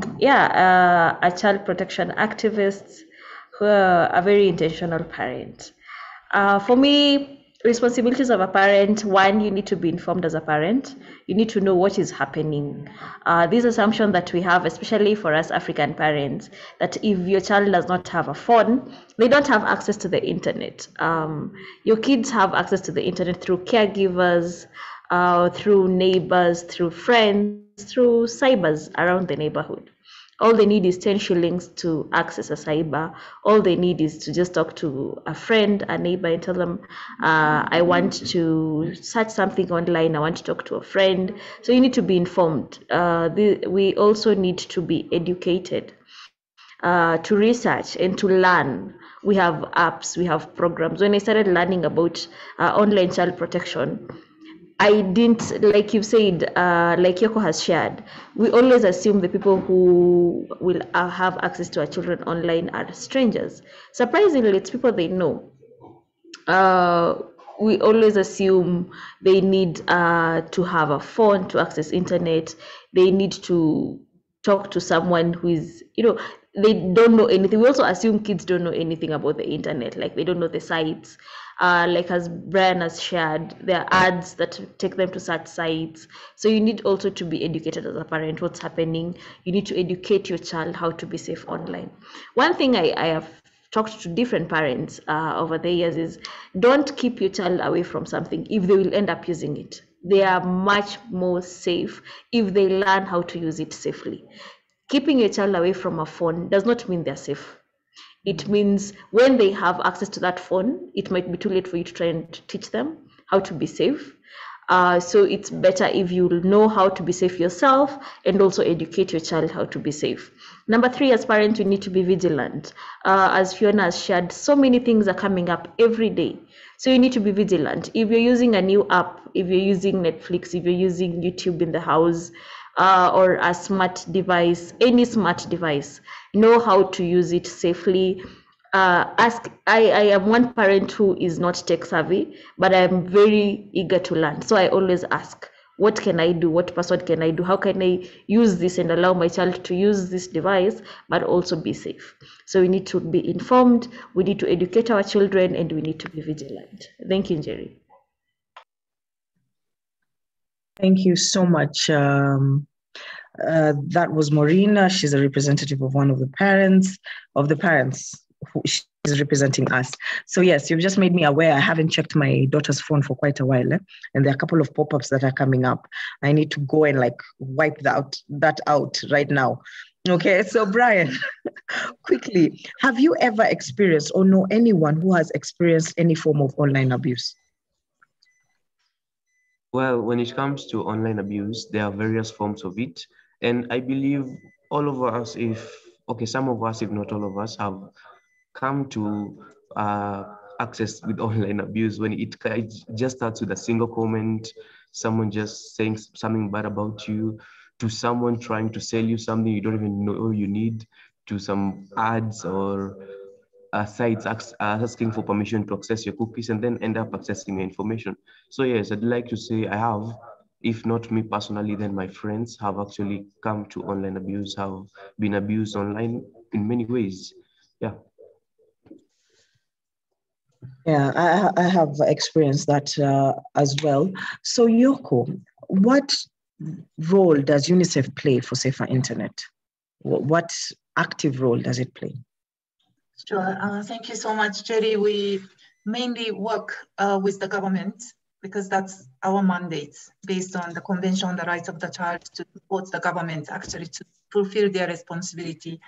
child protection activist, who are a very intentional parent. For me, responsibilities of a parent, one, you need to be informed as a parent. You need to know what is happening. This assumption that we have, especially for us African parents, that if your child does not have a phone, they don't have access to the internet. Your kids have access to the internet through caregivers, through neighbors, through friends, through cybers around the neighborhood. All they need is 10 shillings to access a cyber. All they need is to just talk to a friend, a neighbor, and tell them, I want to search something online, I want to talk to a friend. So you need to be informed. We also need to be educated, to research and to learn. We have apps, we have programs. When I started learning about online child protection, I didn't, like you've said, like Yoko has shared, we always assume the people who will have access to our children online are strangers. Surprisingly, it's people they know. We always assume they need to have a phone to access internet. They need to talk to someone who is, they don't know anything. We also assume kids don't know anything about the internet, like they don't know the sites. Like as Brian has shared, there are ads that take them to such sites. So you need also to be educated as a parent, what's happening. You need to educate your child how to be safe online. One thing I have talked to different parents over the years is don't keep your child away from something if they will end up using it. They are much more safe if they learn how to use it safely. Keeping your child away from a phone does not mean they're safe. It means when they have access to that phone, it might be too late for you to try and teach them how to be safe. So it's better if you know how to be safe yourself and also educate your child how to be safe. Number 3, as parents, we need to be vigilant. As Fiona has shared, so many things are coming up every day. So you need to be vigilant. If you're using a new app, if you're using Netflix, if you're using YouTube in the house, or a smart device, any smart device, know how to use it safely. I am one parent who is not tech savvy, but I am very eager to learn. So I always ask, what can I do? What password can I do? How can I use this and allow my child to use this device, but also be safe? So we need to be informed, we need to educate our children, and we need to be vigilant. Thank you, Njeri. Thank you so much. That was Maureen. She's a representative of one of the parents who she's representing us. So yes, you've just made me aware. I haven't checked my daughter's phone for quite a while, and there are a couple of pop-ups that are coming up. I need to go and wipe that out right now. Okay, so Brian, quickly, have you ever experienced or know anyone who has experienced any form of online abuse? Well, when it comes to online abuse, there are various forms of it. And I believe all of us, okay, some of us, if not all of us, have come to access with online abuse when it just starts with a single comment, someone just saying something bad about you, to someone trying to sell you something you don't even know you need, to some ads or sites asking for permission to access your cookies and then end up accessing your information. So yes, I'd like to say I have, if not me personally, then my friends have actually come to online abuse, have been abused online in many ways. Yeah. Yeah, I have experienced that as well. So Yoko, what role does Unicef play for safer internet? What active role does it play? Sure. Thank you so much, Jerry. We mainly work with the government because that's our mandate based on the Convention on the Rights of the Child to support the government actually to fulfill their responsibility.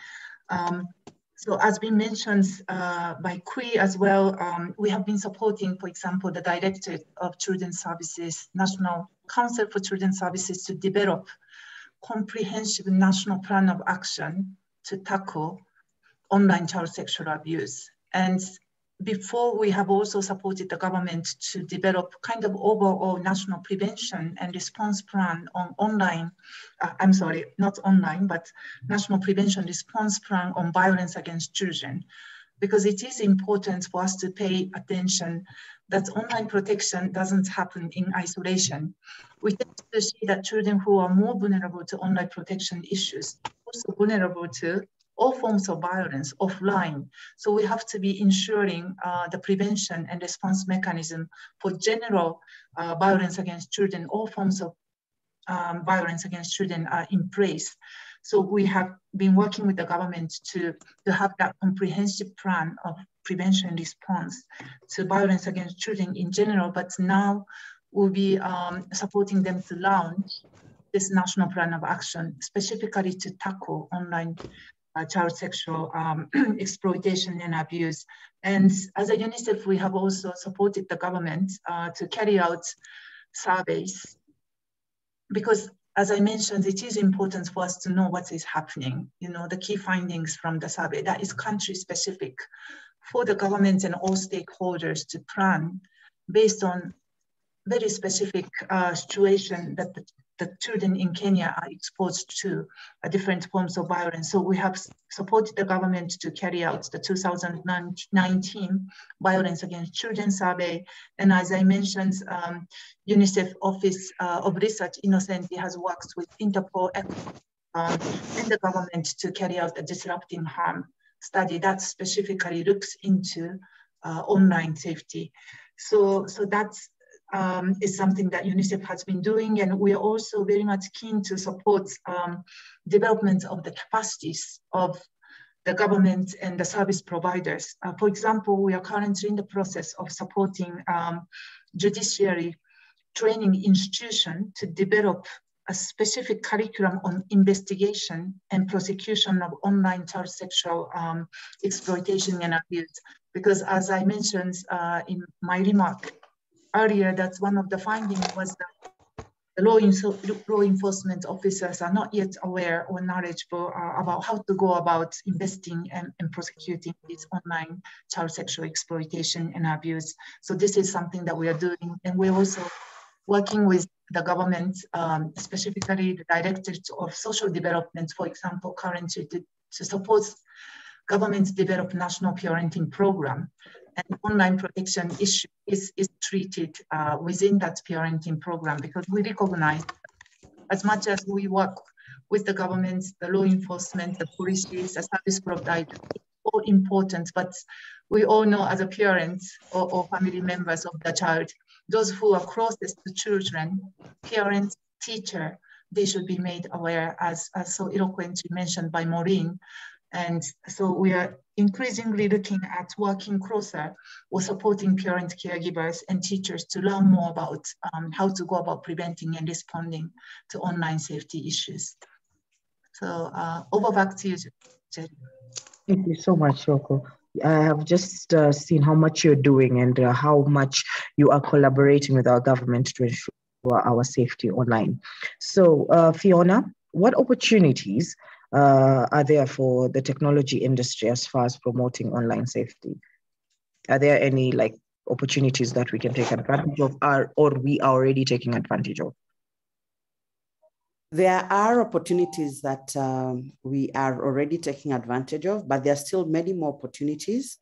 So as been mentioned by Kui as well, we have been supporting, for example, the Directorate of Children's Services, National Council for Children's Services to develop comprehensive national plan of action to tackle online child sexual abuse. And before, we have also supported the government to develop kind of overall national prevention and response plan on online, I'm sorry, not online, but national prevention response plan on violence against children. Because it is important for us to pay attention that online protection doesn't happen in isolation. We tend to see that children who are more vulnerable to online protection issues are also vulnerable to all forms of violence offline. So we have to be ensuring the prevention and response mechanism for general violence against children, all forms of violence against children are in place. So we have been working with the government to have that comprehensive plan of prevention response to violence against children in general, but now we'll be supporting them to launch this national plan of action specifically to tackle online child sexual exploitation and abuse. And as a UNICEF, we have also supported the government to carry out surveys because, as I mentioned, it is important for us to know what is happening, the key findings from the survey that is country specific for the government and all stakeholders to plan based on very specific situation that the children in Kenya are exposed to different forms of violence. So we have supported the government to carry out the 2019 Violence Against Children survey. And as I mentioned, UNICEF Office of Research Innocently has worked with Interpol and the government to carry out a disrupting harm study that specifically looks into online safety. So that's is something that UNICEF has been doing, and we are also very much keen to support development of the capacities of the government and the service providers. For example, we are currently in the process of supporting judiciary training institution to develop a specific curriculum on investigation and prosecution of online child sexual exploitation and abuse. Because as I mentioned in my remark earlier, that's one of the findings was that the law enforcement officers are not yet aware or knowledgeable about how to go about investing and prosecuting this online child sexual exploitation and abuse. So this is something that we are doing, and we're also working with the government, specifically the Directorate of Social Development, for example, currently to support government develop national parenting program. And online protection issue is treated within that parenting program, because we recognize as much as we work with the government, the law enforcement, the policies, the service providers, all important, but we all know as a parent or family members of the child, those who are closest to children, parents, teacher, they should be made aware, as so eloquently mentioned by Maureen. And so we are increasingly looking at working closer or supporting parent caregivers and teachers to learn more about how to go about preventing and responding to online safety issues. So over back to you, Jerry. Thank you so much, Yoko. I have just seen how much you're doing and how much you are collaborating with our government to ensure our safety online. So, Fiona, what opportunities are there for the technology industry as far as promoting online safety? Are there any like opportunities that we can take advantage of, or we are already taking advantage of? There are opportunities that we are already taking advantage of, but there are still many more opportunities.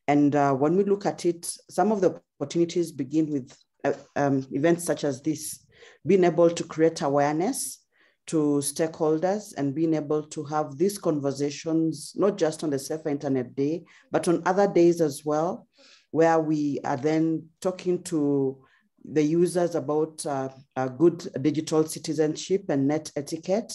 And when we look at it, some of the opportunities begin with events such as this, being able to create awareness to stakeholders and being able to have these conversations, not just on the Safer Internet Day, but on other days as well, where we are then talking to the users about good digital citizenship and net etiquette,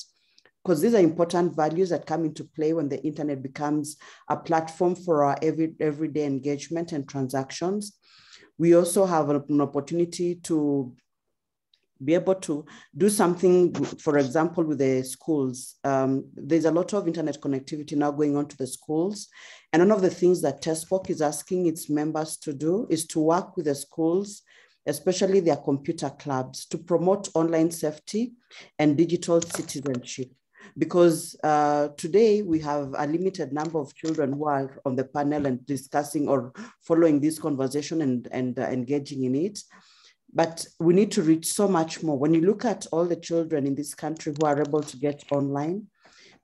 because these are important values that come into play when the internet becomes a platform for our everyday engagement and transactions. We also have an opportunity to be able to do something, for example, with the schools. There's a lot of internet connectivity now going on to the schools. And one of the things that TESPOC is asking its members to do is to work with the schools, especially their computer clubs, to promote online safety and digital citizenship. Because today we have a limited number of children who are on the panel and discussing or following this conversation and engaging in it. But we need to reach so much more. When you look at all the children in this country who are able to get online,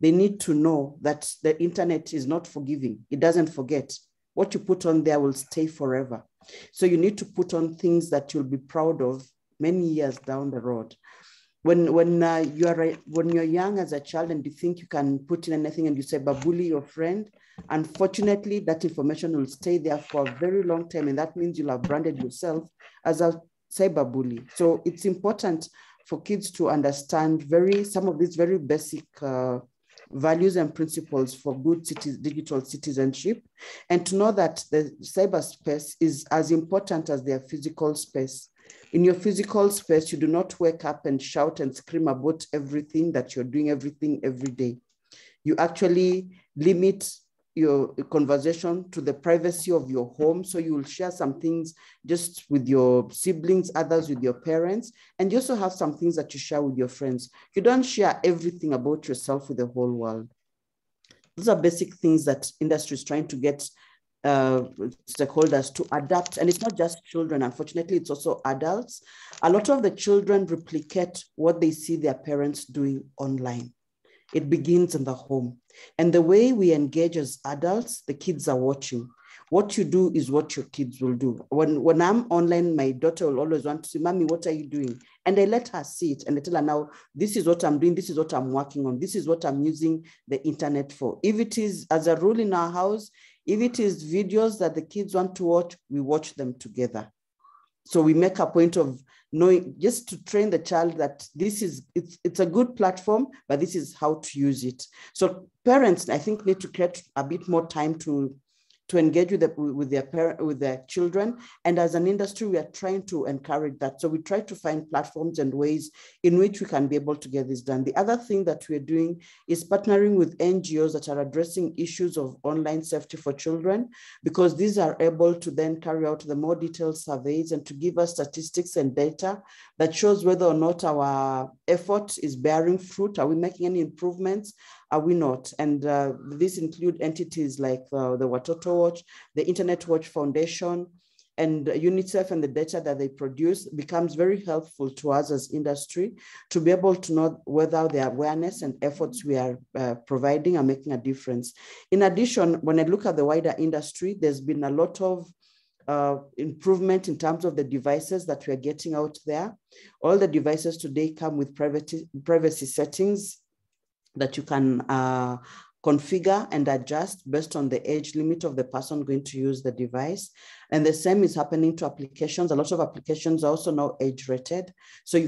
they need to know that the internet is not forgiving. It doesn't forget. What you put on there will stay forever. So you need to put on things that you'll be proud of many years down the road. When you're young as a child and you think you can put in anything and you say, "Babuli, your friend," unfortunately, that information will stay there for a very long time. And that means you'll have branded yourself as a cyberbully. So it's important for kids to understand some of these very basic values and principles for good digital citizenship, and to know that the cyberspace is as important as their physical space. In your physical space, you do not wake up and shout and scream about everything that you're doing, everything every day. You actually limit your conversation to the privacy of your home. So you will share some things just with your siblings, others with your parents, and you also have some things that you share with your friends. You don't share everything about yourself with the whole world. Those are basic things that industry is trying to get stakeholders to adapt. And it's not just children, unfortunately, it's also adults. A lot of the children replicate what they see their parents doing online. It begins in the home. And the way we engage as adults, the kids are watching. What you do is what your kids will do. When I'm online, my daughter will always want to say, "Mommy, what are you doing?" And I let her see it and I tell her, "Now, this is what I'm doing. This is what I'm working on. This is what I'm using the internet for." If it is, as a rule in our house, if it is videos that the kids want to watch, we watch them together. So we make a point of knowing, just to train the child that it's a good platform, but this is how to use it. So parents, I think, need to create a bit more time to engage with their children. And as an industry, we are trying to encourage that. So we try to find platforms and ways in which we can be able to get this done. The other thing that we're doing is partnering with NGOs that are addressing issues of online safety for children, because these are able to then carry out the more detailed surveys and to give us statistics and data that shows whether or not our effort is bearing fruit. Are we making any improvements? Are we not? And these include entities like the Watoto Watch, the Internet Watch Foundation, and Unicef, and the data that they produce becomes very helpful to us as industry to be able to know whether the awareness and efforts we are providing are making a difference. In addition, when I look at the wider industry, there's been a lot of improvement in terms of the devices that we are getting out there. All the devices today come with privacy settings that you can configure and adjust based on the age limit of the person going to use the device. And the same is happening to applications. A lot of applications are also now age rated. So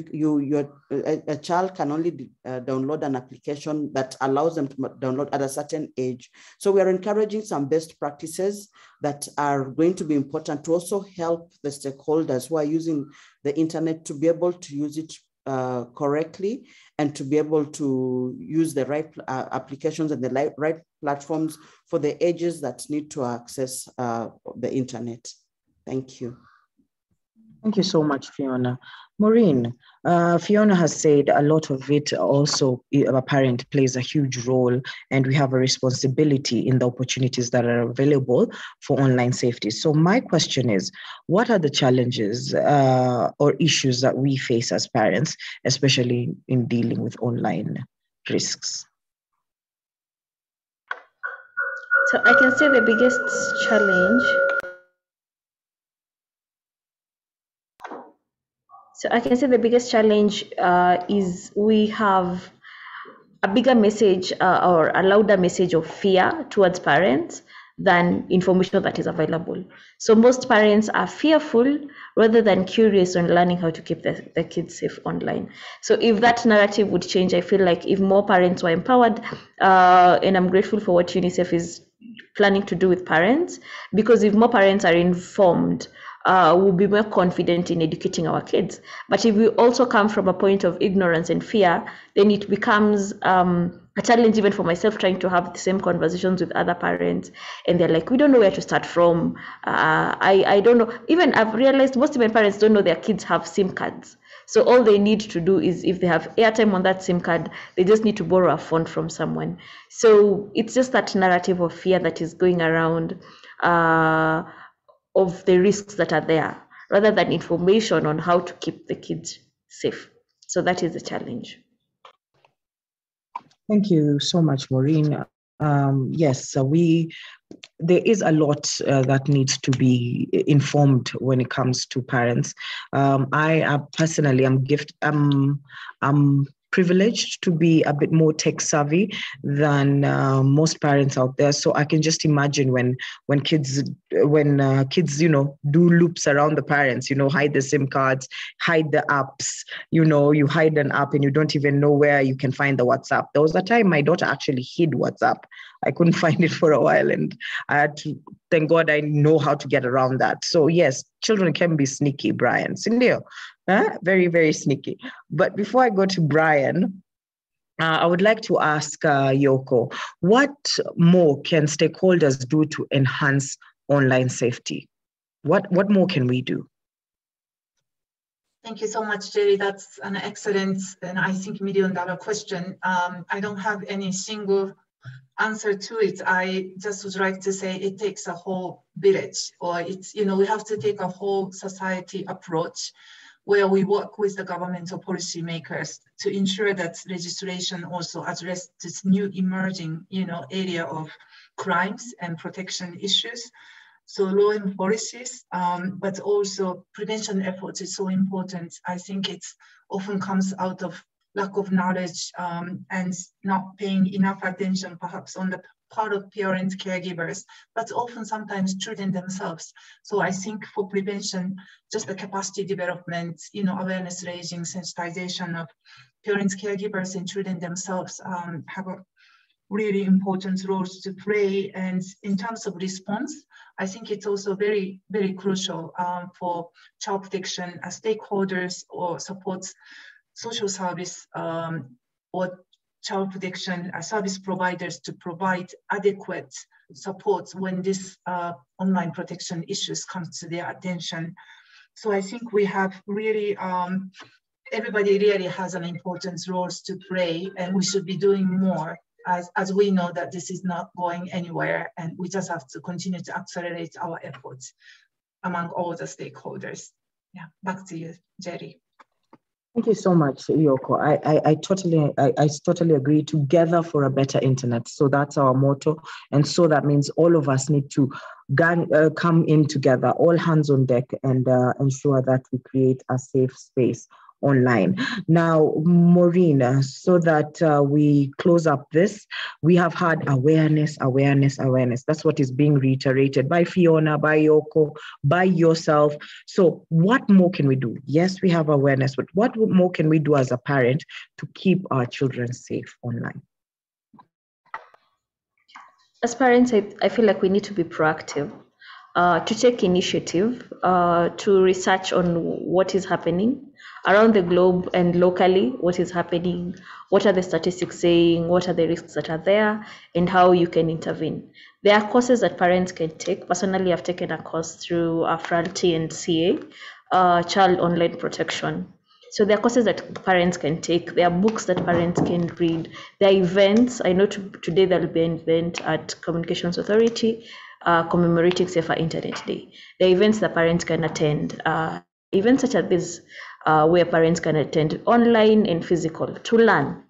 a child can only download an application that allows them to download at a certain age. So we are encouraging some best practices that are going to be important to also help the stakeholders who are using the internet to be able to use it correctly, and to be able to use the right applications and the right platforms for the ages that need to access the internet. Thank you. Thank you so much, Fiona. Maureen, Fiona has said a lot of it also, a parent plays a huge role, and we have a responsibility in the opportunities that are available for online safety. So my question is, what are the challenges or issues that we face as parents, especially in dealing with online risks? So I can say the biggest challenge. So I can say the biggest challenge is we have a bigger message or a louder message of fear towards parents than information that is available. So most parents are fearful rather than curious on learning how to keep their kids safe online. So if that narrative would change, I feel like if more parents were empowered, and I'm grateful for what Unicef is planning to do with parents, because if more parents are informed, we'll be more confident in educating our kids. But if we also come from a point of ignorance and fear, then it becomes a challenge even for myself trying to have the same conversations with other parents. And they're like, we don't know where to start from. I don't know. Even I've realized most of my parents don't know their kids have SIM cards. So all they need to do is, if they have airtime on that SIM card, they just need to borrow a phone from someone. So it's just that narrative of fear that is going around of the risks that are there, rather than information on how to keep the kids safe. So that is the challenge. Thank you so much, Maureen. Yes, there is a lot that needs to be informed when it comes to parents. I personally I'm privileged to be a bit more tech savvy than most parents out there. So I can just imagine when kids do loops around the parents, hide the SIM cards, hide the apps, you hide an app and you don't even know where you can find the WhatsApp. There was a time my daughter actually hid WhatsApp. I couldn't find it for a while, and I had to, thank God I know how to get around that. So yes, children can be sneaky, Brian. Cindy, very, very sneaky. But before I go to Brian, I would like to ask Yoko, what more can stakeholders do to enhance online safety? What more can we do? Thank you so much, Jerry. That's an excellent and I think $1 million question. I don't have any single answer to it. I just would like to say it takes a whole village, or we have to take a whole society approach where we work with the governmental policymakers to ensure that legislation also addresses this new emerging, area of crimes and protection issues. So law and policies, but also prevention efforts is so important. I think it often comes out of lack of knowledge and not paying enough attention perhaps on the part of parents, caregivers, but often sometimes children themselves. So I think for prevention, just the capacity development, awareness raising, sensitization of parents, caregivers, and children themselves have a really important roles to play. And in terms of response, I think it's also very, very crucial for child protection stakeholders or supports social service or child protection service providers to provide adequate support when this online protection issues come to their attention. So I think we have really, everybody really has an important role to play, and we should be doing more as we know that this is not going anywhere, and we just have to continue to accelerate our efforts among all the stakeholders. Yeah, back to you, Jerry. Thank you so much, Yoko. I totally agree. Together for a better internet. So that's our motto. And so that means all of us need to come in together, all hands on deck, and ensure that we create a safe space online. Now, Maureen, so that we close up this, we have had awareness. That's what is being reiterated by Fiona, by Yoko, by yourself. So what more can we do? Yes, we have awareness, but what more can we do as a parent to keep our children safe online? As parents, I feel like we need to be proactive. to take initiative, to research on what is happening around the globe and locally, what is happening, what are the statistics saying, what are the risks that are there, and how you can intervene. There are courses that parents can take. Personally, I've taken a course through Frailty and CA, Child Online Protection. So there are courses that parents can take. There are books that parents can read. There are events. I know today there will be an event at Communications Authority commemorating Safer Internet Day. There are events that parents can attend. Events such as this, where parents can attend online and physical to learn.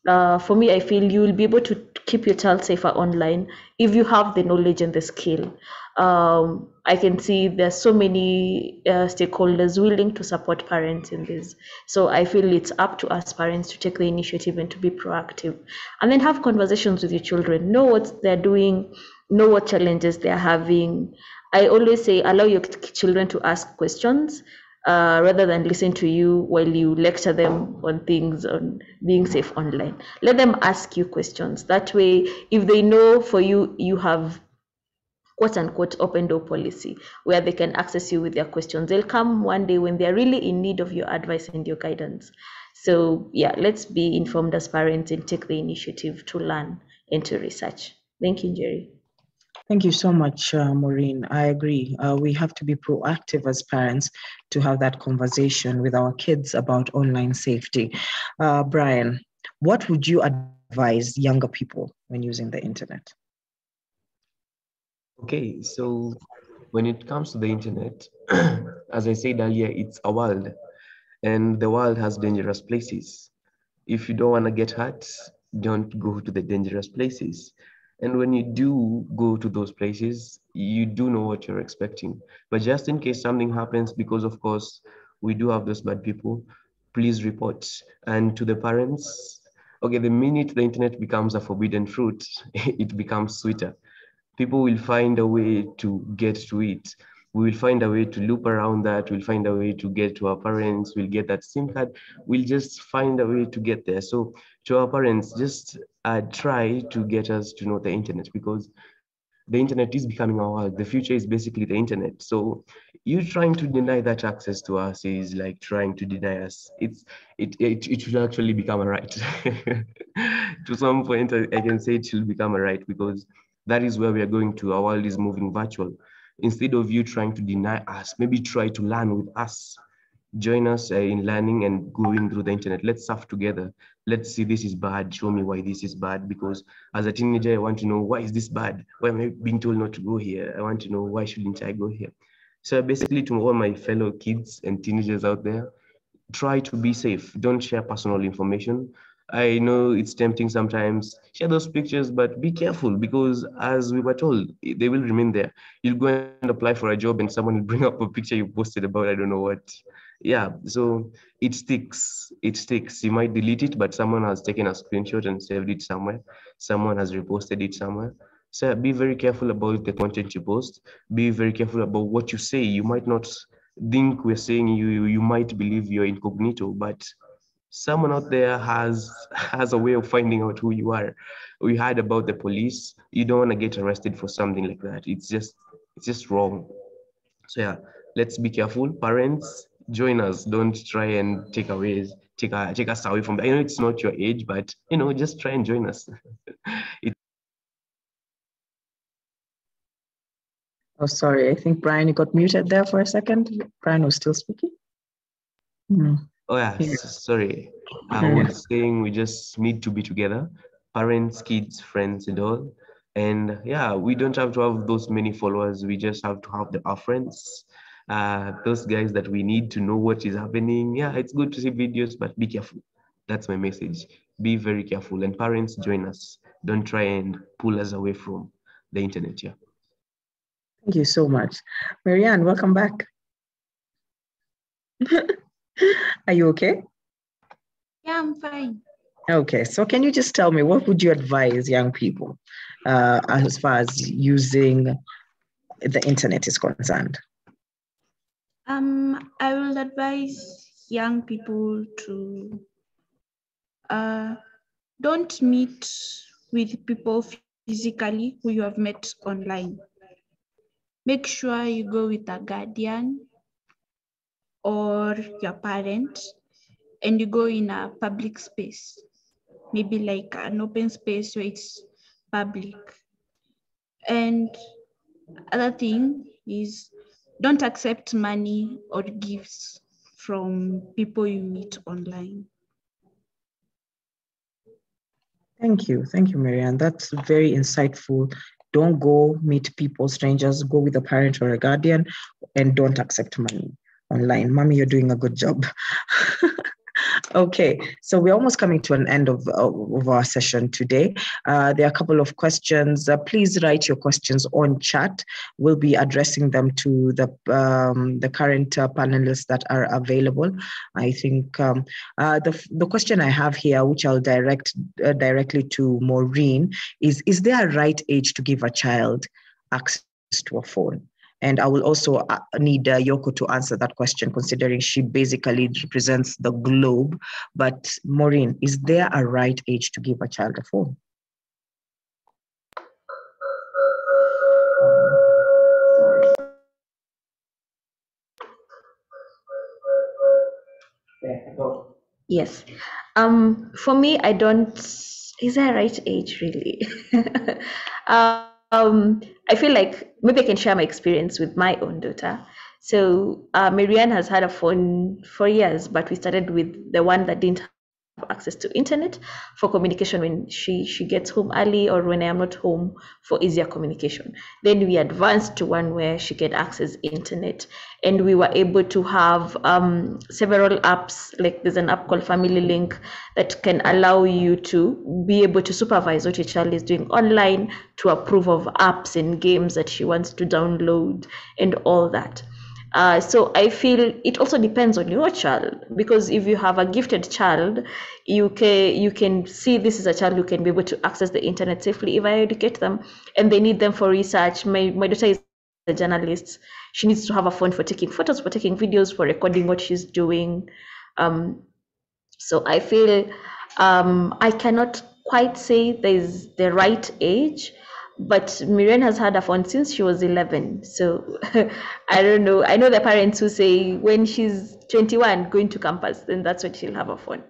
For me, I feel you will be able to keep your child safer online if you have the knowledge and the skill. I can see there's so many stakeholders willing to support parents in this. So I feel it's up to us parents to take the initiative and to be proactive, and then have conversations with your children. Know what they're doing, know what challenges they're having. I always say allow your children to ask questions rather than listen to you while you lecture them on things on being safe online. Let them ask you questions. That way, if they know for you, you have quote unquote open door policy where they can access you with their questions. They'll come one day when they're really in need of your advice and your guidance. So yeah, let's be informed as parents and take the initiative to learn and to research. Thank you, Jerry. Thank you so much, Maureen. I agree. We have to be proactive as parents to have that conversation with our kids about online safety. Brian, what would you advise younger people when using the internet? Okay, so when it comes to the internet, as I said earlier, it's a world, and the world has dangerous places. If you don't want to get hurt, don't go to the dangerous places. And when you do go to those places, you do know what you're expecting. But just in case something happens, because of course we do have those bad people, please report. And to the parents, okay, the minute the internet becomes a forbidden fruit, it becomes sweeter. People will find a way to get to it. We will find a way to loop around that. We'll find a way to get to our parents. We'll get that SIM card. We'll just find a way to get there. So to our parents, just try to get us to know the internet, because the internet is becoming our world. The future is basically the internet. So you trying to deny that access to us is like trying to deny us. It should actually become a right. To some point, I can say it should become a right, because that is where we are going to. Our world is moving virtual. Instead of you trying to deny us, maybe try to learn with us. Join us in learning and going through the internet. Let's surf together. Let's see, this is bad. Show me why this is bad. Because as a teenager, I want to know, why is this bad? Why am I being told not to go here? I want to know, why shouldn't I go here? So basically, to all my fellow kids and teenagers out there, try to be safe. Don't share personal information. I know it's tempting sometimes, share those pictures, but be careful, because as we were told, they will remain there. You'll go and apply for a job and someone will bring up a picture you posted about, I don't know what. Yeah, so it sticks. It sticks. You might delete it, but someone has taken a screenshot and saved it somewhere. Someone has reposted it somewhere. So be very careful about the content you post. Be very careful about what you say. You might not think we're saying you might believe you're incognito, but someone out there has a way of finding out who you are. We heard about the police. You don't want to get arrested for something like that. It's just wrong. So yeah, let's be careful. Parents, join us. Don't try and take us away from. I know it's not your age, but just try and join us. Oh, sorry. I think Brian, you got muted there for a second. Brian was still speaking. Oh yeah, sorry. I was saying we just need to be together, parents, kids, friends, and all. And yeah, we don't have to have those many followers. We just have to have our friends, those guys that we need to know what is happening. Yeah, it's good to see videos, but be careful. That's my message. Be very careful. And parents, join us. Don't try and pull us away from the internet. Yeah. Thank you so much. Marianne, welcome back. Are you okay? Yeah, I'm fine. Okay, so can you just tell me, what would you advise young people as far as using the internet is concerned? I will advise young people to don't meet with people physically who you have met online. make sure you go with a guardian or your parent, and you go in a public space, maybe like an open space where it's public. And other thing is, don't accept money or gifts from people you meet online. Thank you, Marianne. That's very insightful. Don't go meet people, strangers. Go with a parent or a guardian, and don't accept money online. Mommy, you're doing a good job. Okay, so we're almost coming to an end of our session today. There are a couple of questions. Please write your questions on chat. We'll be addressing them to the current panelists that are available. I think the question I have here, which I'll direct directly to Maureen, is there a right age to give a child access to a phone? And I will also need Yoko to answer that question, considering she basically represents the globe. But Maureen, is there a right age to give a child a phone? Yes. For me, I don't. Is there a right age really? I feel like maybe I can share my experience with my own daughter. So Marianne has had a phone for years, but we started with the one that didn't have access to internet for communication when she gets home early or when I am not home for easier communication. Then we advanced to one where she can access internet, and we were able to have several apps. Like there's an app called Family Link that can allow you to be able to supervise what your child is doing online, to approve of apps and games that she wants to download and all that. So I feel it also depends on your child, because if you have a gifted child, you can see this is a child who can be able to access the internet safely if I educate them, and they need them for research. My daughter is a journalist. She needs to have a phone for taking photos, for taking videos, for recording what she's doing. So I feel I cannot quite say there's the right age, but Miriam has had a phone since she was 11. So I don't know. I know the parents who say when she's 21 going to campus, then that's when she'll have a phone.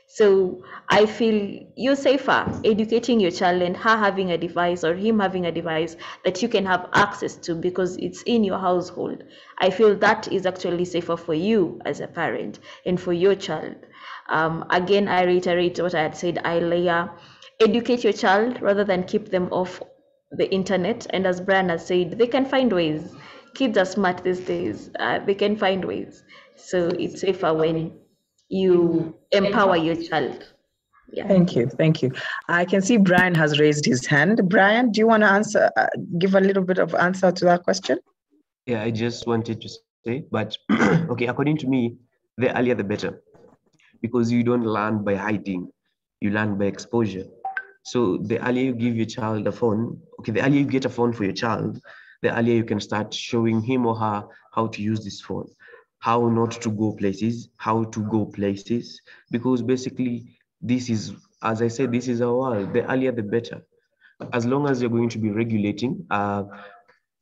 So I feel you're safer educating your child and her having a device or him having a device that you can have access to because it's in your household. I feel that is actually safer for you as a parent and for your child. Again, I reiterate what I had said earlier. Educate your child rather than keep them off the internet. And as Brian has said, they can find ways. Kids are smart these days. They can find ways. So it's safer when you empower your child. Yeah. Thank you. I can see Brian has raised his hand. Brian, do you want to answer, give a little bit of answer to that question? Yeah, I just wanted to say, but okay, according to me, the earlier the better, because you don't learn by hiding, you learn by exposure. So the earlier you give your child a phone, okay, the earlier you get a phone for your child, the earlier you can start showing him or her how to use this phone, how not to go places, how to go places, because basically this is, as I said, this is our world. The earlier the better. As long as you're going to be regulating,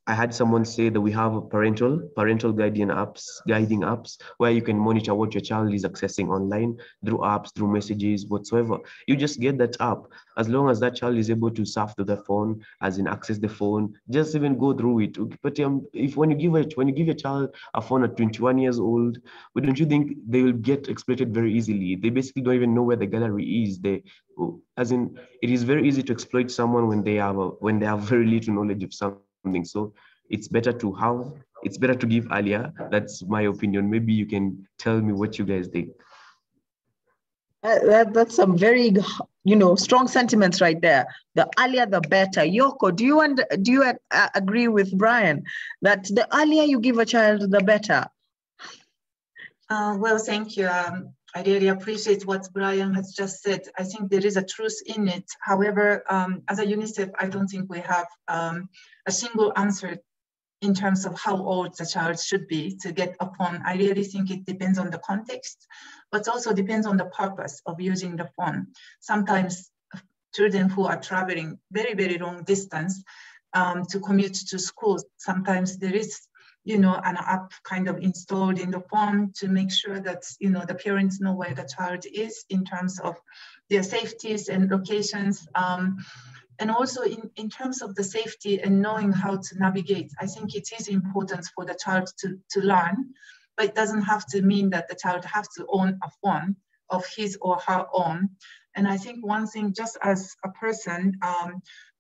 I had someone say that we have a parental guiding apps where you can monitor what your child is accessing online through apps, through messages, whatsoever. You just get that app. As long as that child is able to surf to the phone, as in access the phone, just even go through it. But if when you give your child a phone at 21 years old, but don't you think they will get exploited very easily? They basically don't even know where the gallery is. As in, it is very easy to exploit someone when they have very little knowledge of something. So it's better to give earlier. That's my opinion. Maybe you can tell me what you guys think. That's some very, strong sentiments right there. The earlier, the better. Yoko, do you agree with Brian that the earlier you give a child, the better? Well, thank you. I really appreciate what Brian has just said. I think there is a truth in it. However, as a Unicef, I don't think we have a single answer in terms of how old the child should be to get a phone. I really think it depends on the context, but also depends on the purpose of using the phone. Sometimes children who are traveling very, very long distance, to commute to schools. Sometimes there is, an app kind of installed in the phone to make sure that, the parents know where the child is in terms of their safeties and locations. And also in terms of the safety and knowing how to navigate, I think it is important for the child to learn, but it doesn't have to mean that the child has to own a phone of his or her own. And I think one thing, just as a person,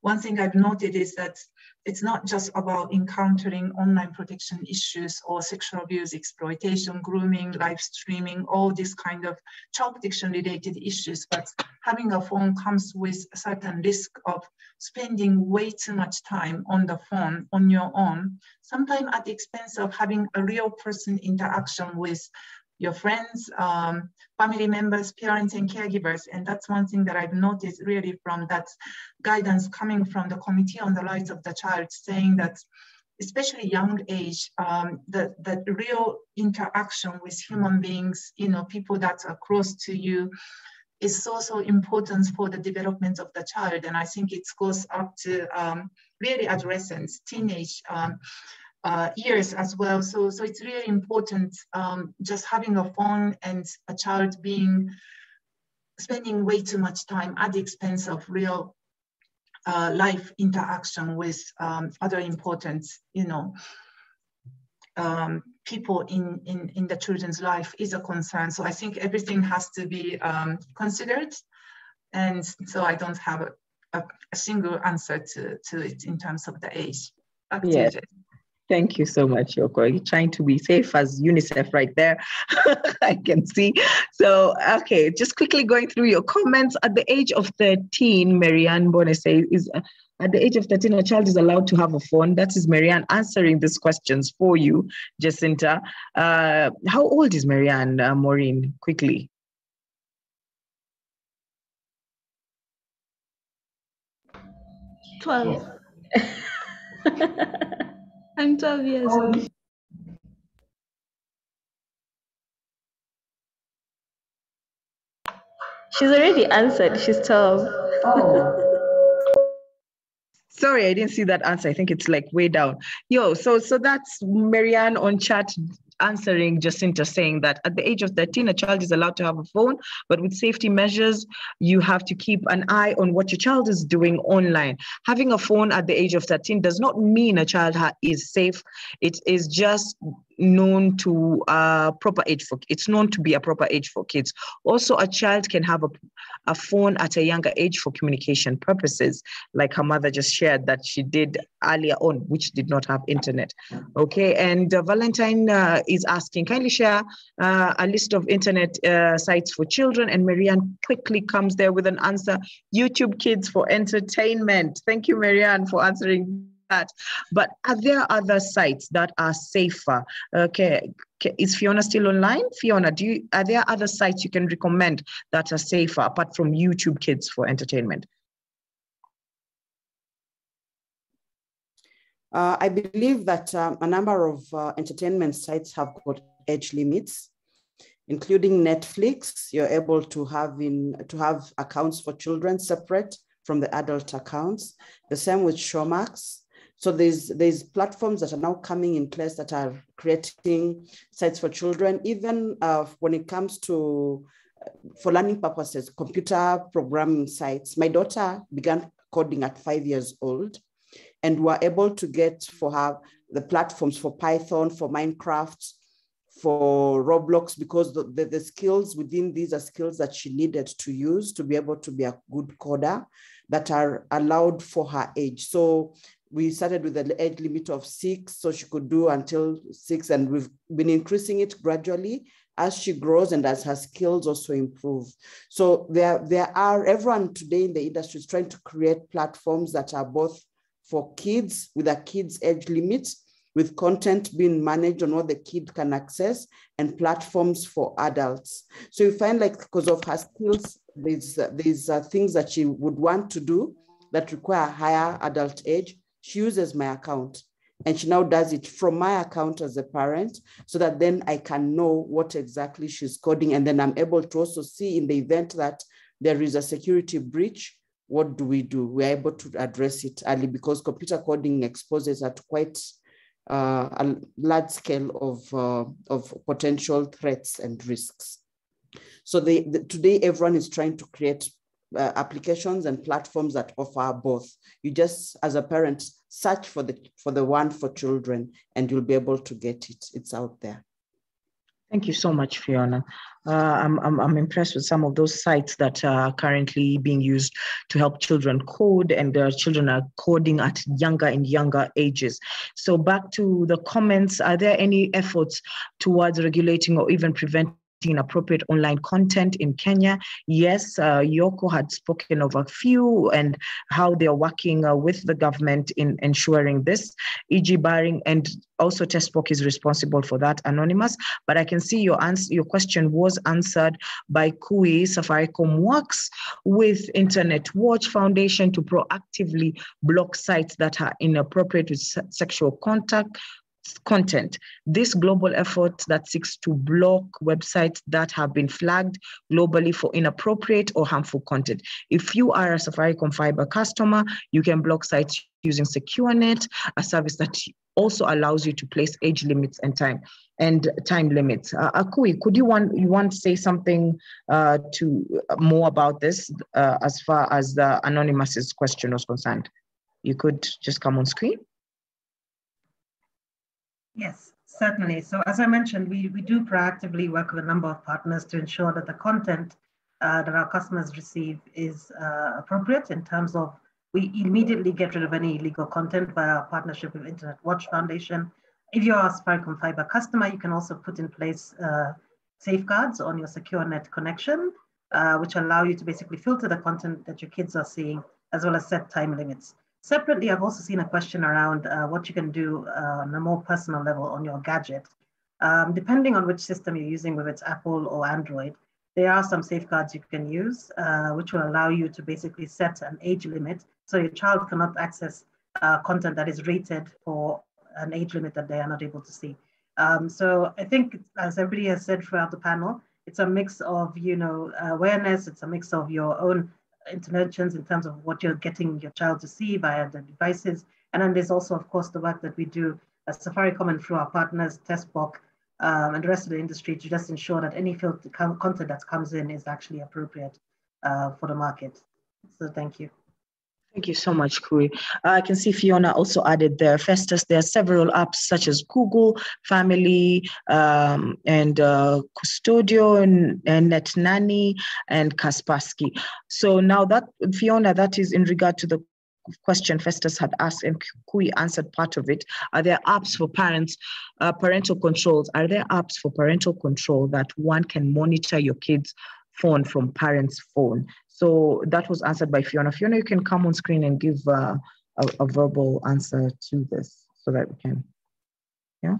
one thing I've noted is that it's not just about encountering online protection issues or sexual abuse, exploitation, grooming, live streaming, all these kind of child protection related issues, but having a phone comes with a certain risk of spending way too much time on the phone on your own, sometimes at the expense of having a real person interaction with your friends, family members, parents, and caregivers. And that's one thing that I've noticed really from that guidance coming from the Committee on the Rights of the Child, saying that especially young age, the real interaction with human beings, people that are close to you, is so important for the development of the child. And I think it goes up to really adolescence, teenage years as well. So it's really important, just having a phone and a child spending way too much time at the expense of real life interaction with other important, people in the children's life is a concern. So I think everything has to be considered. And so I don't have a single answer to it in terms of the age. Back to you, Jay. Thank you so much, Yoko. You're trying to be safe as Unicef right there. I can see. So, okay, just quickly going through your comments. At the age of 13, Marianne Bonese is at the age of 13, a child is allowed to have a phone. That is Marianne answering these questions for you, Jacinta. How old is Marianne, Maureen, quickly? "12." I'm 12 years old. She's already answered. She's 12. Sorry, I didn't see that answer. I think it's like way down. So that's Marianne on chat answering Jacinta, saying that at the age of 13, a child is allowed to have a phone, but with safety measures, you have to keep an eye on what your child is doing online. Having a phone at the age of 13 does not mean a child is safe. It is just known to proper age for it's known to be a proper age for kids. Also, a child can have a phone at a younger age for communication purposes, like her mother just shared that she did earlier on, which did not have internet. Okay, and Valentine is asking, kindly share a list of internet sites for children, and Marianne quickly comes there with an answer: YouTube Kids for entertainment. Thank you, Marianne, for answering that. But are there other sites that are safer? Okay, is Fiona still online? Fiona, are there other sites you can recommend that are safer apart from YouTube Kids for entertainment? I believe that a number of entertainment sites have got age limits, including Netflix. You're able to have accounts for children separate from the adult accounts. The same with Showmax. So there's platforms that are now coming in place that are creating sites for children, even when it comes to, for learning purposes, computer programming sites. My daughter began coding at 5 years old, and we're able to get for her the platforms for Python, for Minecraft, for Roblox, because the skills within these are skills that she needed to use to be able to be a good coder that are allowed for her age. So we started with an age limit of 6, so she could do until 6, and we've been increasing it gradually as she grows and as her skills also improve. So everyone today in the industry is trying to create platforms that are both for kids with a kid's age limit, with content being managed on what the kid can access, and platforms for adults. So you find, like, because of her skills, these things that she would want to do that require a higher adult age. She uses my account, and she now does it from my account as a parent, so that then I can know what exactly she's coding. And then I'm able to also see, in the event that there is a security breach, what do? We're able to address it early because computer coding exposes us to quite a large scale of potential threats and risks. So today, everyone is trying to create applications and platforms that offer both. You just, as a parent, search for the one for children, and you'll be able to get it. It's out there. Thank you so much, Fiona. I'm impressed with some of those sites that are currently being used to help children code, and children are coding at younger and younger ages. So back to the comments, are there any efforts towards regulating or even preventing inappropriate online content in Kenya? Yes, Yoko had spoken of a few and how they're working with the government in ensuring this, e.g. barring, and also TESPOC is responsible for that, Anonymous. But I can see your question was answered by Kui. Safaricom works with Internet Watch Foundation to proactively block sites that are inappropriate with sexual content. This global effort that seeks to block websites that have been flagged globally for inappropriate or harmful content. If you are a Safaricom Fiber customer, you can block sites using SecureNet, a service that also allows you to place age limits and time limits. Akui, could you want to say something more about this as far as the Anonymous's question was concerned? You could just come on screen. Yes, certainly. So as I mentioned, we do proactively work with a number of partners to ensure that the content that our customers receive is appropriate in terms of we immediately get rid of any illegal content via our partnership with Internet Watch Foundation. If you're a Safaricom Fiber customer, you can also put in place safeguards on your SecureNet connection, which allow you to basically filter the content that your kids are seeing, as well as set time limits. Separately, I've also seen a question around what you can do on a more personal level on your gadget. Depending on which system you're using, whether it's Apple or Android, there are some safeguards you can use, which will allow you to basically set an age limit so your child cannot access content that is rated for an age limit that they are not able to see. So I think, as everybody has said throughout the panel, it's a mix of awareness, it's a mix of your own interventions in terms of what you're getting your child to see via the devices. And then there's also, of course, the work that we do as Safaricom and through our partners, TESPOC, and the rest of the industry to just ensure that any filtered content that comes in is actually appropriate for the market. So thank you. Thank you so much, Kui. I can see Fiona also added there. Festus, there are several apps such as Google, Family, and Custodio, and NetNanny, and Kaspersky. So now that, Fiona, that is in regard to the question Festus had asked, and Kui answered part of it. Are there apps for parents, parental controls? Are there apps for parental control that one can monitor your kids' phone from parents' phone? So that was answered by Fiona. Fiona, you can come on screen and give a verbal answer to this so that we can, yeah?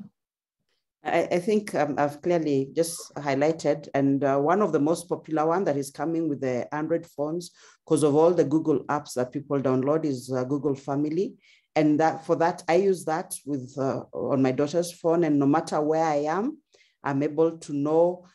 I think I've clearly just highlighted, and one of the most popular one that is coming with the Android phones because of all the Google apps that people download is Google Family. And for that, I use that with on my daughter's phone, and no matter where I am, I'm able to know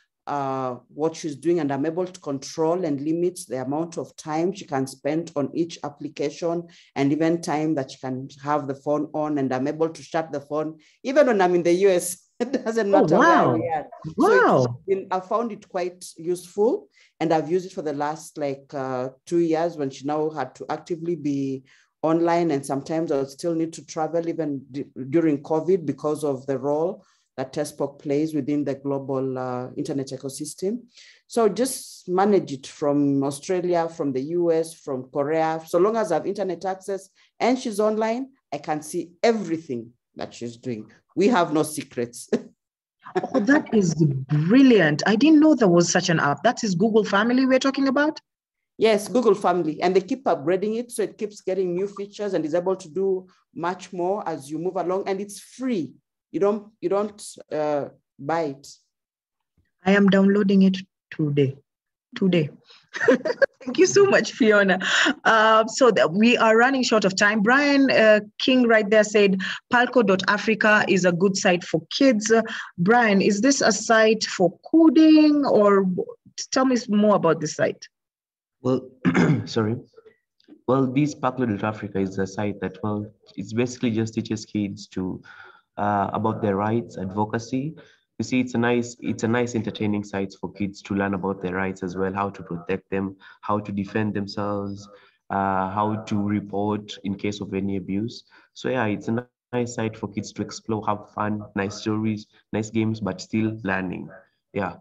what she's doing, and I'm able to control and limit the amount of time she can spend on each application, and even time that she can have the phone on, and I'm able to shut the phone even when I'm in the US. It doesn't matter where we are. Wow. So I found it quite useful, and I've used it for the last 2 years when she now had to actively be online, and sometimes I'll still need to travel even during COVID because of the role that TESPOC plays within the global internet ecosystem. So just manage it from Australia, from the US, from Korea. So long as I have internet access and she's online, I can see everything that she's doing. We have no secrets. Oh, that is brilliant. I didn't know there was such an app. That is Google Family we're talking about? Yes, Google Family. And they keep upgrading it, so it keeps getting new features and is able to do much more as you move along. And it's free. You don't buy it. I am downloading it today. Thank you so much, Fiona. So we are running short of time. Brian King right there said palco.africa is a good site for kids. Brian, is this a site for coding, or tell me more about this site? Well, sorry. Well, this Park Little Africa is a site that, well, it's basically just teaches kids to about their rights, advocacy. You see, it's a nice entertaining site for kids to learn about their rights as well, how to protect them, how to defend themselves, how to report in case of any abuse. So yeah, it's a nice site for kids to explore, have fun, nice stories, nice games, but still learning. Yeah,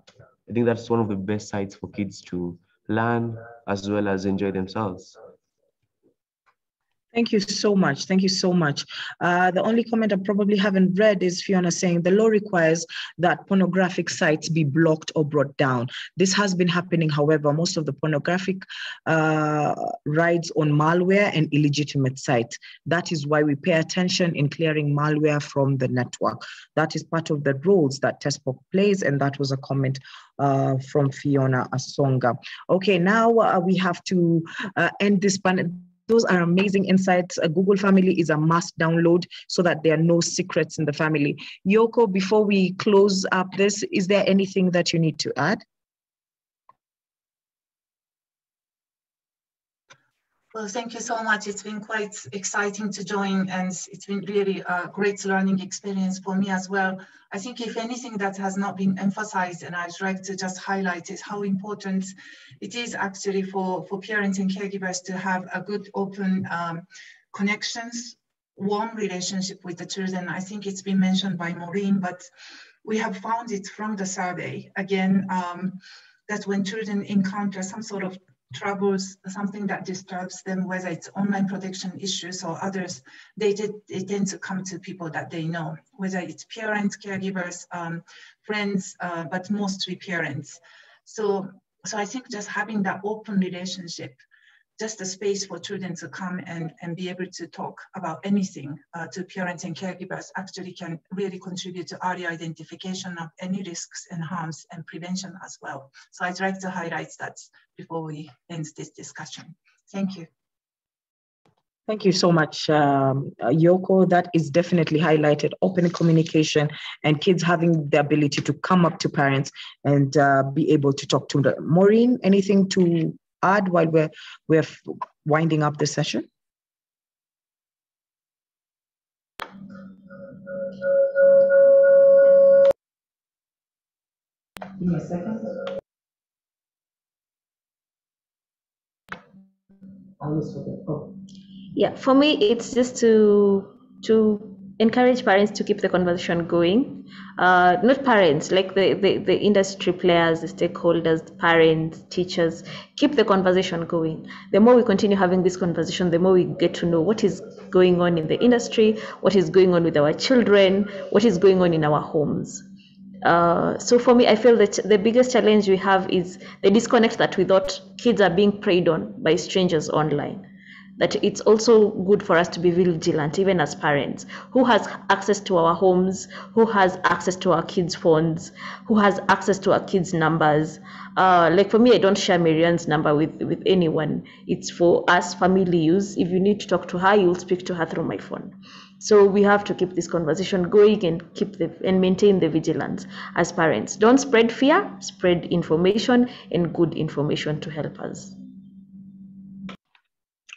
I think that's one of the best sites for kids to learn as well as enjoy themselves. Thank you so much. Thank you so much. The only comment I probably haven't read is Fiona saying the law requires that pornographic sites be blocked or brought down. This has been happening, however, most of the pornographic rides on malware and illegitimate sites. That is why we pay attention in clearing malware from the network. That is part of the roles that TESPOC plays, and that was a comment from Fiona Asonga. Okay, now we have to end this panel. Those are amazing insights. A Google Family is a must download so that there are no secrets in the family. Yoko, before we close up this, is there anything that you need to add? Well, thank you so much. It's been quite exciting to join, and it's been really a great learning experience for me as well. I think if anything that has not been emphasized, and I'd like to just highlight, is how important it is actually for parents and caregivers to have a good open connections, warm relationship with the children. I think it's been mentioned by Maureen, but we have found it from the survey, again, that when children encounter some sort of troubles, something that disturbs them, whether it's online protection issues or others, they tend to come to people that they know, whether it's parents, caregivers, friends, but mostly parents. So I think just having that open relationship, just a space for children to come and be able to talk about anything to parents and caregivers actually can really contribute to early identification of any risks and harms and prevention as well. So I'd like to highlight that before we end this discussion. Thank you. Thank you so much, Yoko. That is definitely highlighted, open communication and kids having the ability to come up to parents and be able to talk to them. Maureen, anything to add while we're winding up the session? Give me a second. I always forget. Oh. Yeah, for me, it's just to encourage parents to keep the conversation going. Not parents, like the industry players, the stakeholders, parents, teachers, keep the conversation going. The more we continue having this conversation, the more we get to know what is going on in the industry, what is going on with our children, what is going on in our homes. So for me, I feel that the biggest challenge we have is the disconnect that we thought kids are being preyed on by strangers online. That it's also good for us to be vigilant, even as parents. Who has access to our homes? Who has access to our kids' phones? Who has access to our kids' numbers? Like for me, I don't share Marianne's number with anyone. It's for us, family use. If you need to talk to her, you'll speak to her through my phone. So we have to keep this conversation going and and maintain the vigilance as parents. Don't spread fear, spread information and good information to help us.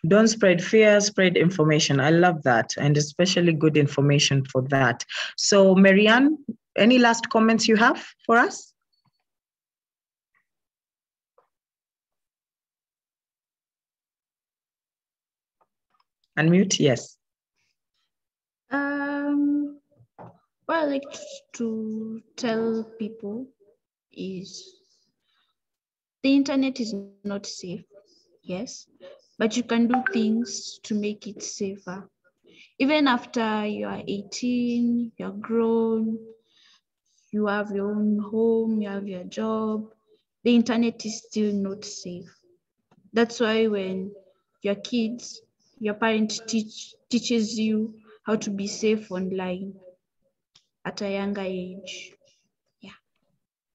Don't spread fear, spread information. I love that, and especially good information for that. So Marianne, any last comments you have for us? Unmute, yes. What I like to tell people is the internet is not safe, yes, but you can do things to make it safer. Even after you are 18, you're grown, you have your own home, you have your job, the internet is still not safe. That's why when your kids, your parent teaches you how to be safe online at a younger age. Yeah.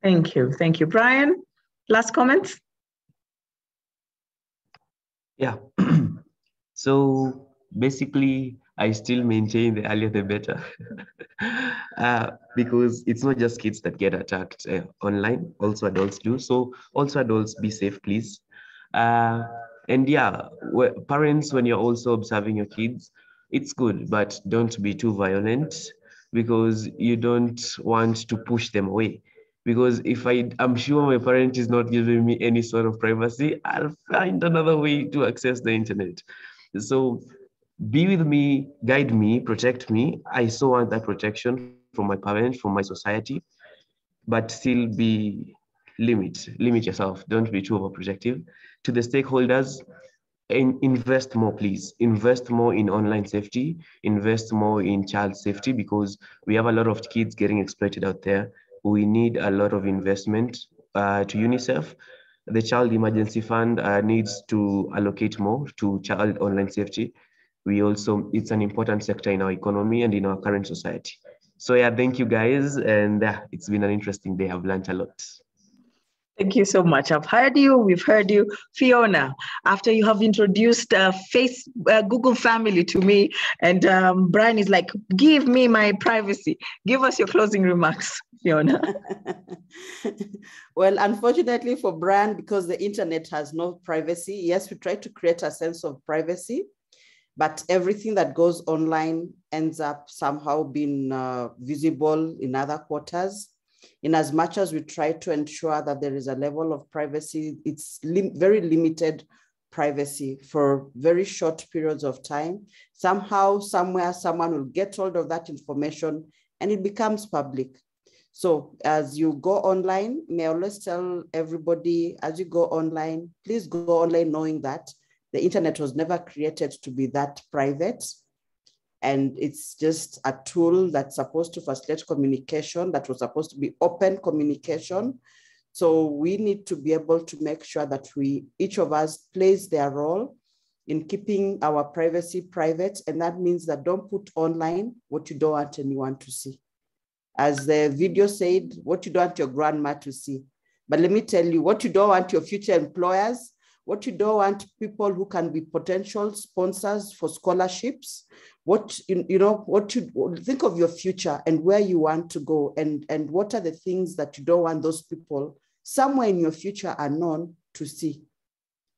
Thank you. Thank you. Brian, last comments? Yeah. So basically, I still maintain the earlier the better. Because it's not just kids that get attacked online, also adults do. So also adults, be safe, please. And yeah, parents, when you're also observing your kids, it's good, but don't be too violent because you don't want to push them away. Because if I'm sure my parent is not giving me any sort of privacy, I'll find another way to access the internet. So be with me, guide me, protect me. I so want that protection from my parents, from my society, but still be limit yourself. Don't be too overprotective. To the stakeholders, invest more, please. Invest more in online safety, invest more in child safety, because we have a lot of kids getting exploited out there. We need a lot of investment to UNICEF. The Child Emergency Fund needs to allocate more to child online safety. It's an important sector in our economy and in our current society. So yeah, thank you guys. And it's been an interesting day. I've learned a lot. Thank you so much. I've heard you. We've heard you. Fiona, after you have introduced Google Family to me, and Brian is like, give me my privacy. Give us your closing remarks, Fiona. Well, unfortunately for Brian, because the internet has no privacy, yes, we try to create a sense of privacy, but everything that goes online ends up somehow being visible in other quarters. In as much as we try to ensure that there is a level of privacy, it's very limited privacy for very short periods of time. Somehow, somewhere, someone will get hold of that information and it becomes public. So as you go online, may I always tell everybody, as you go online, please go online knowing that the internet was never created to be that private. And it's just a tool that's supposed to facilitate communication, that was supposed to be open communication. So we need to be able to make sure that each of us plays their role in keeping our privacy private. And that means that don't put online what you don't want anyone to see. As the video said, what you don't want your grandma to see. But let me tell you, what you don't want your future employers, what you don't want people who can be potential sponsors for scholarships, what you think of your future and where you want to go, and what are the things that you don't want those people somewhere in your future unknown to see.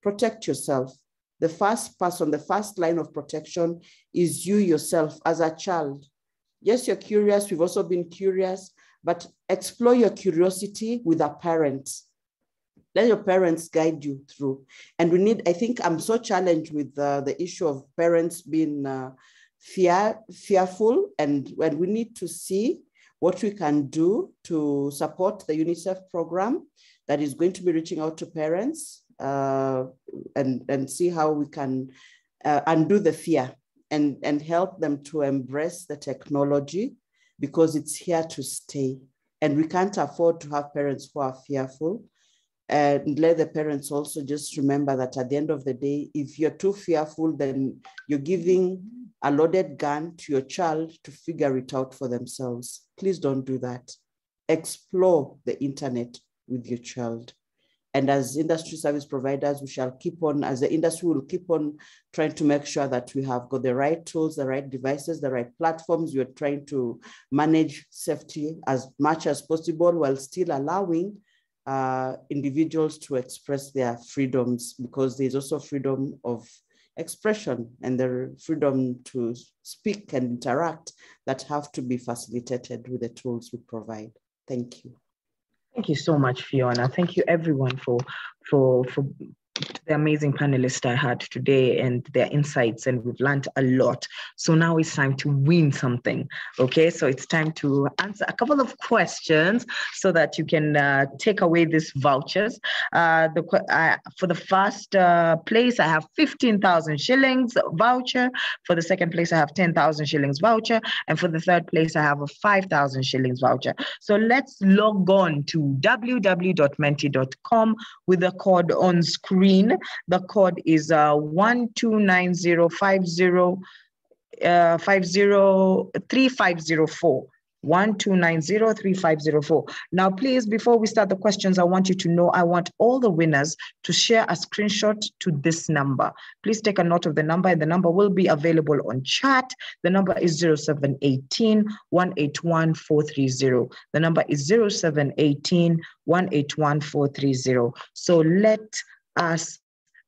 Protect yourself. The first person, the first line of protection is you yourself as a child. Yes, you're curious. We've also been curious, but explore your curiosity with a parent. Let your parents guide you through. And I think I'm so challenged with the issue of parents being fearful, and when we need to see what we can do to support the UNICEF program that is going to be reaching out to parents and see how we can undo the fear and help them to embrace the technology, because it's here to stay. And we can't afford to have parents who are fearful. And let the parents also just remember that at the end of the day, if you're too fearful, then you're giving a loaded gun to your child to figure it out for themselves. Please don't do that. Explore the internet with your child. And as industry service providers, we shall keep on, as the industry will keep on trying to make sure that we have got the right tools, the right devices, the right platforms. We are trying to manage safety as much as possible while still allowing individuals to express their freedoms, because there's also freedom of expression and the freedom to speak and interact that have to be facilitated with the tools we provide. Thank you. Thank you so much, Fiona. Thank you, everyone, for the amazing panelists I had today and their insights, and we've learned a lot. So now it's time to win something. Okay, so it's time to answer a couple of questions so that you can take away these vouchers. For the first place, I have 15,000 shillings voucher. For the second place, I have 10,000 shillings voucher. And for the third place, I have a 5,000 shillings voucher. So let's log on to www.menti.com with the code on screen. The code is 12903504. 12903504. Now, please, before we start the questions, I want you to know I want all the winners to share a screenshot to this number. Please take a note of the number, and the number will be available on chat. The number is 0718-181-430. The number is 0718-181-430. So let us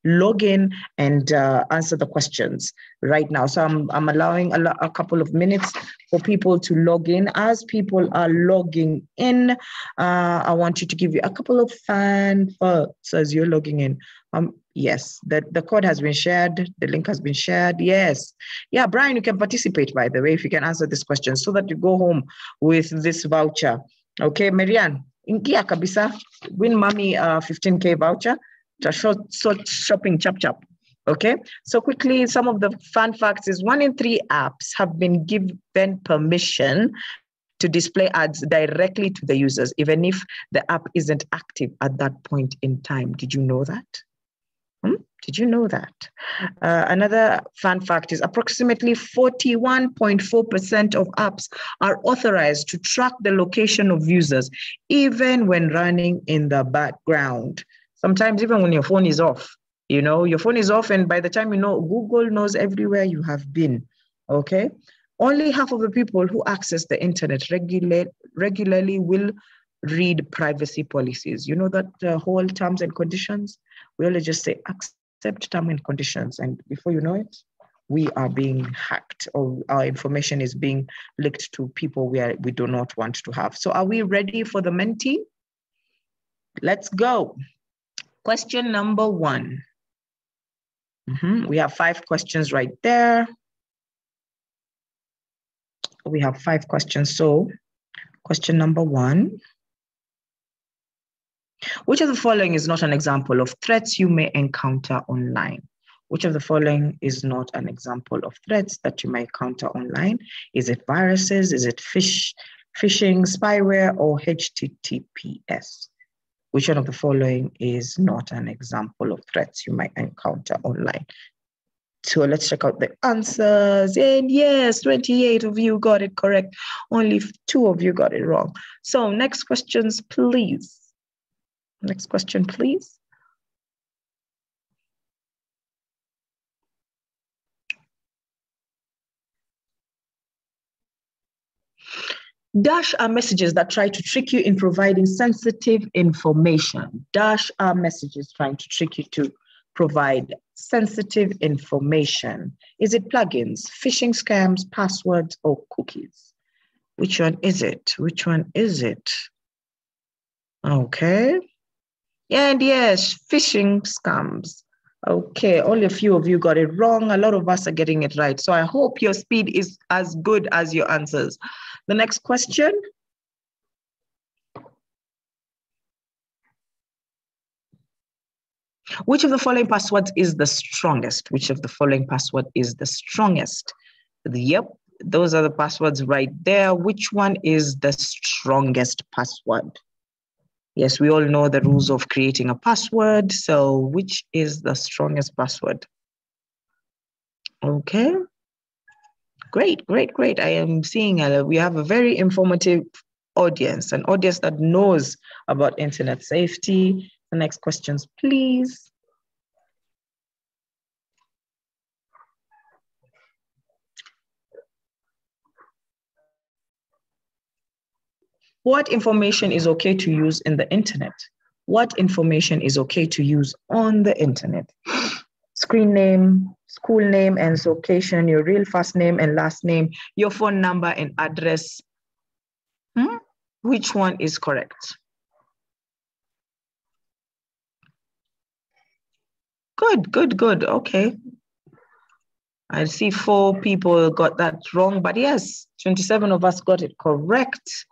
log in and answer the questions right now. So I'm allowing a couple of minutes for people to log in. As people are logging in, I want you to give you a couple of fan thoughts as you're logging in. Yes, the code has been shared. The link has been shared. Yes. Yeah, Brian, you can participate, by the way, if you can answer this question so that you go home with this voucher. Okay, Marianne, ingia kabisa, win mommy 15K voucher. Shopping chap. Okay, so quickly, some of the fun facts is 1 in 3 apps have been given permission to display ads directly to the users, even if the app isn't active at that point in time. Did you know that? Did you know that? Another fun fact is approximately 41.4% of apps are authorized to track the location of users, even when running in the background. Sometimes even when your phone is off, your phone is off, and by the time Google knows everywhere you have been, okay? Only half of the people who access the internet regularly will read privacy policies. You know that whole terms and conditions? We only just say accept terms and conditions, and before you know it, we are being hacked, or our information is being leaked to people we do not want to have. So are we ready for the Menti? Let's go. Question number 1. We have 5 questions right there. We have 5 questions. So question number 1. Which of the following is not an example of threats you may encounter online? Which of the following is not an example of threats that you may encounter online? Is it viruses? Is it phishing, spyware, or HTTPS? Which one of the following is not an example of threats you might encounter online? So let's check out the answers. And yes, 28 of you got it correct. Only 2 of you got it wrong. So next questions, please. Next question, please. Dash are messages that try to trick you in providing sensitive information. Dash are messages trying to trick you to provide sensitive information. Is it plugins, phishing scams, passwords, or cookies? Which one is it? Which one is it? Okay. And yes, phishing scams. Okay, only a few of you got it wrong. A lot of us are getting it right. So I hope your speed is as good as your answers. The next question. Which of the following passwords is the strongest? Which of the following password is the strongest? Yep, those are the passwords right there. Which one is the strongest password? Yes, we all know the rules of creating a password. So which is the strongest password? Okay. Great. I am seeing we have a very informative audience, an audience that knows about internet safety. The next questions, please. What information is okay to use in the internet? What information is okay to use on the internet? Screen name, school name and location, your real first name and last name, your phone number and address. Which one is correct? Good. Okay. I see 4 people got that wrong, but yes, 27 of us got it correct.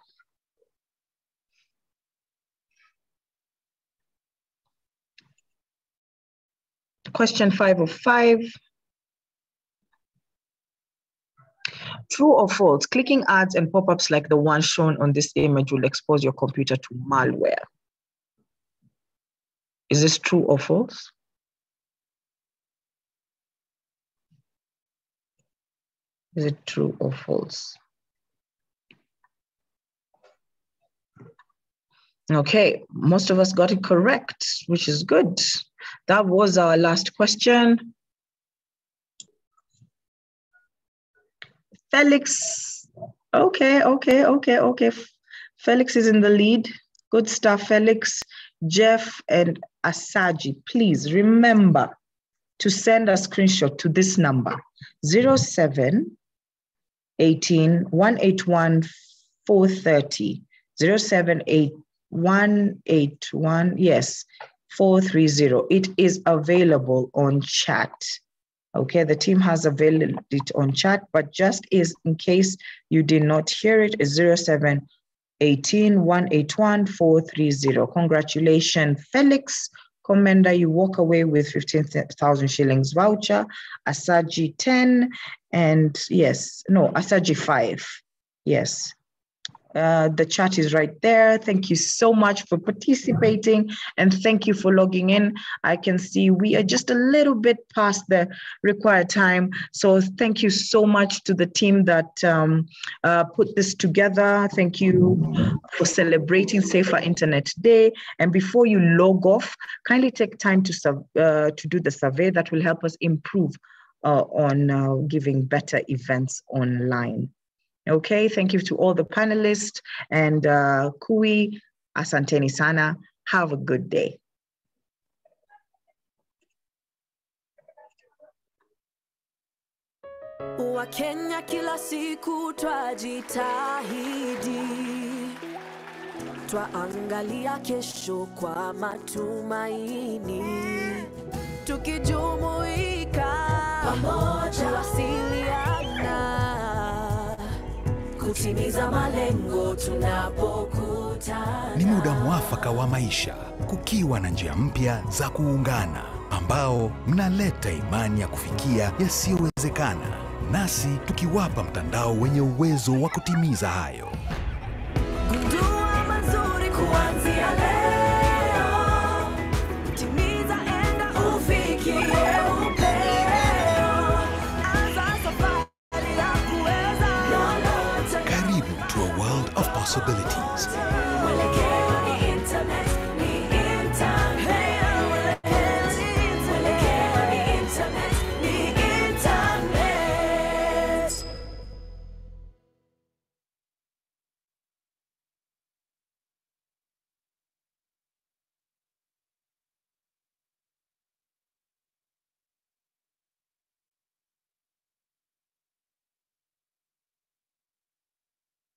Question 5 of 5. True or false? Clicking ads and pop-ups like the one shown on this image will expose your computer to malware. Is this true or false? Is it true or false? Okay, most of us got it correct, which is good. That was our last question. Felix. Okay. Felix is in the lead. Good stuff, Felix. Jeff and Asaji, please remember to send a screenshot to this number, 0718 181 430, 078181, yes, 430. It is available on chat. Okay, the team has available it on chat, but just in case you did not hear it, is 0718 181 430. Congratulations, Felix Commander, you walk away with 15,000 shillings voucher, Asaji 10, and yes, no, Asaji 5. Yes. The chat is right there. Thank you so much for participating and thank you for logging in. I can see we are just a little bit past the required time. So thank you so much to the team that put this together. Thank you for celebrating Safer Internet Day. And before you log off, kindly take time to do the survey that will help us improve on giving better events online. Okay, thank you to all the panelists and Kui, asanteni sana. Have a good day. Wakenya kila siku twajitahidi, twaangalia kesho kwa matumaini, tukijumuika pamoja wasiliana kutimiza malengo tunapokutana. Ni muda mwafaka wa maisha, kukiwa na njia mpya za kuungana, ambao mnaleta imani ya kufikia yasiyowezekana, nasi tukiwapa mtandao wenye uwezo wa kutimiza hayo.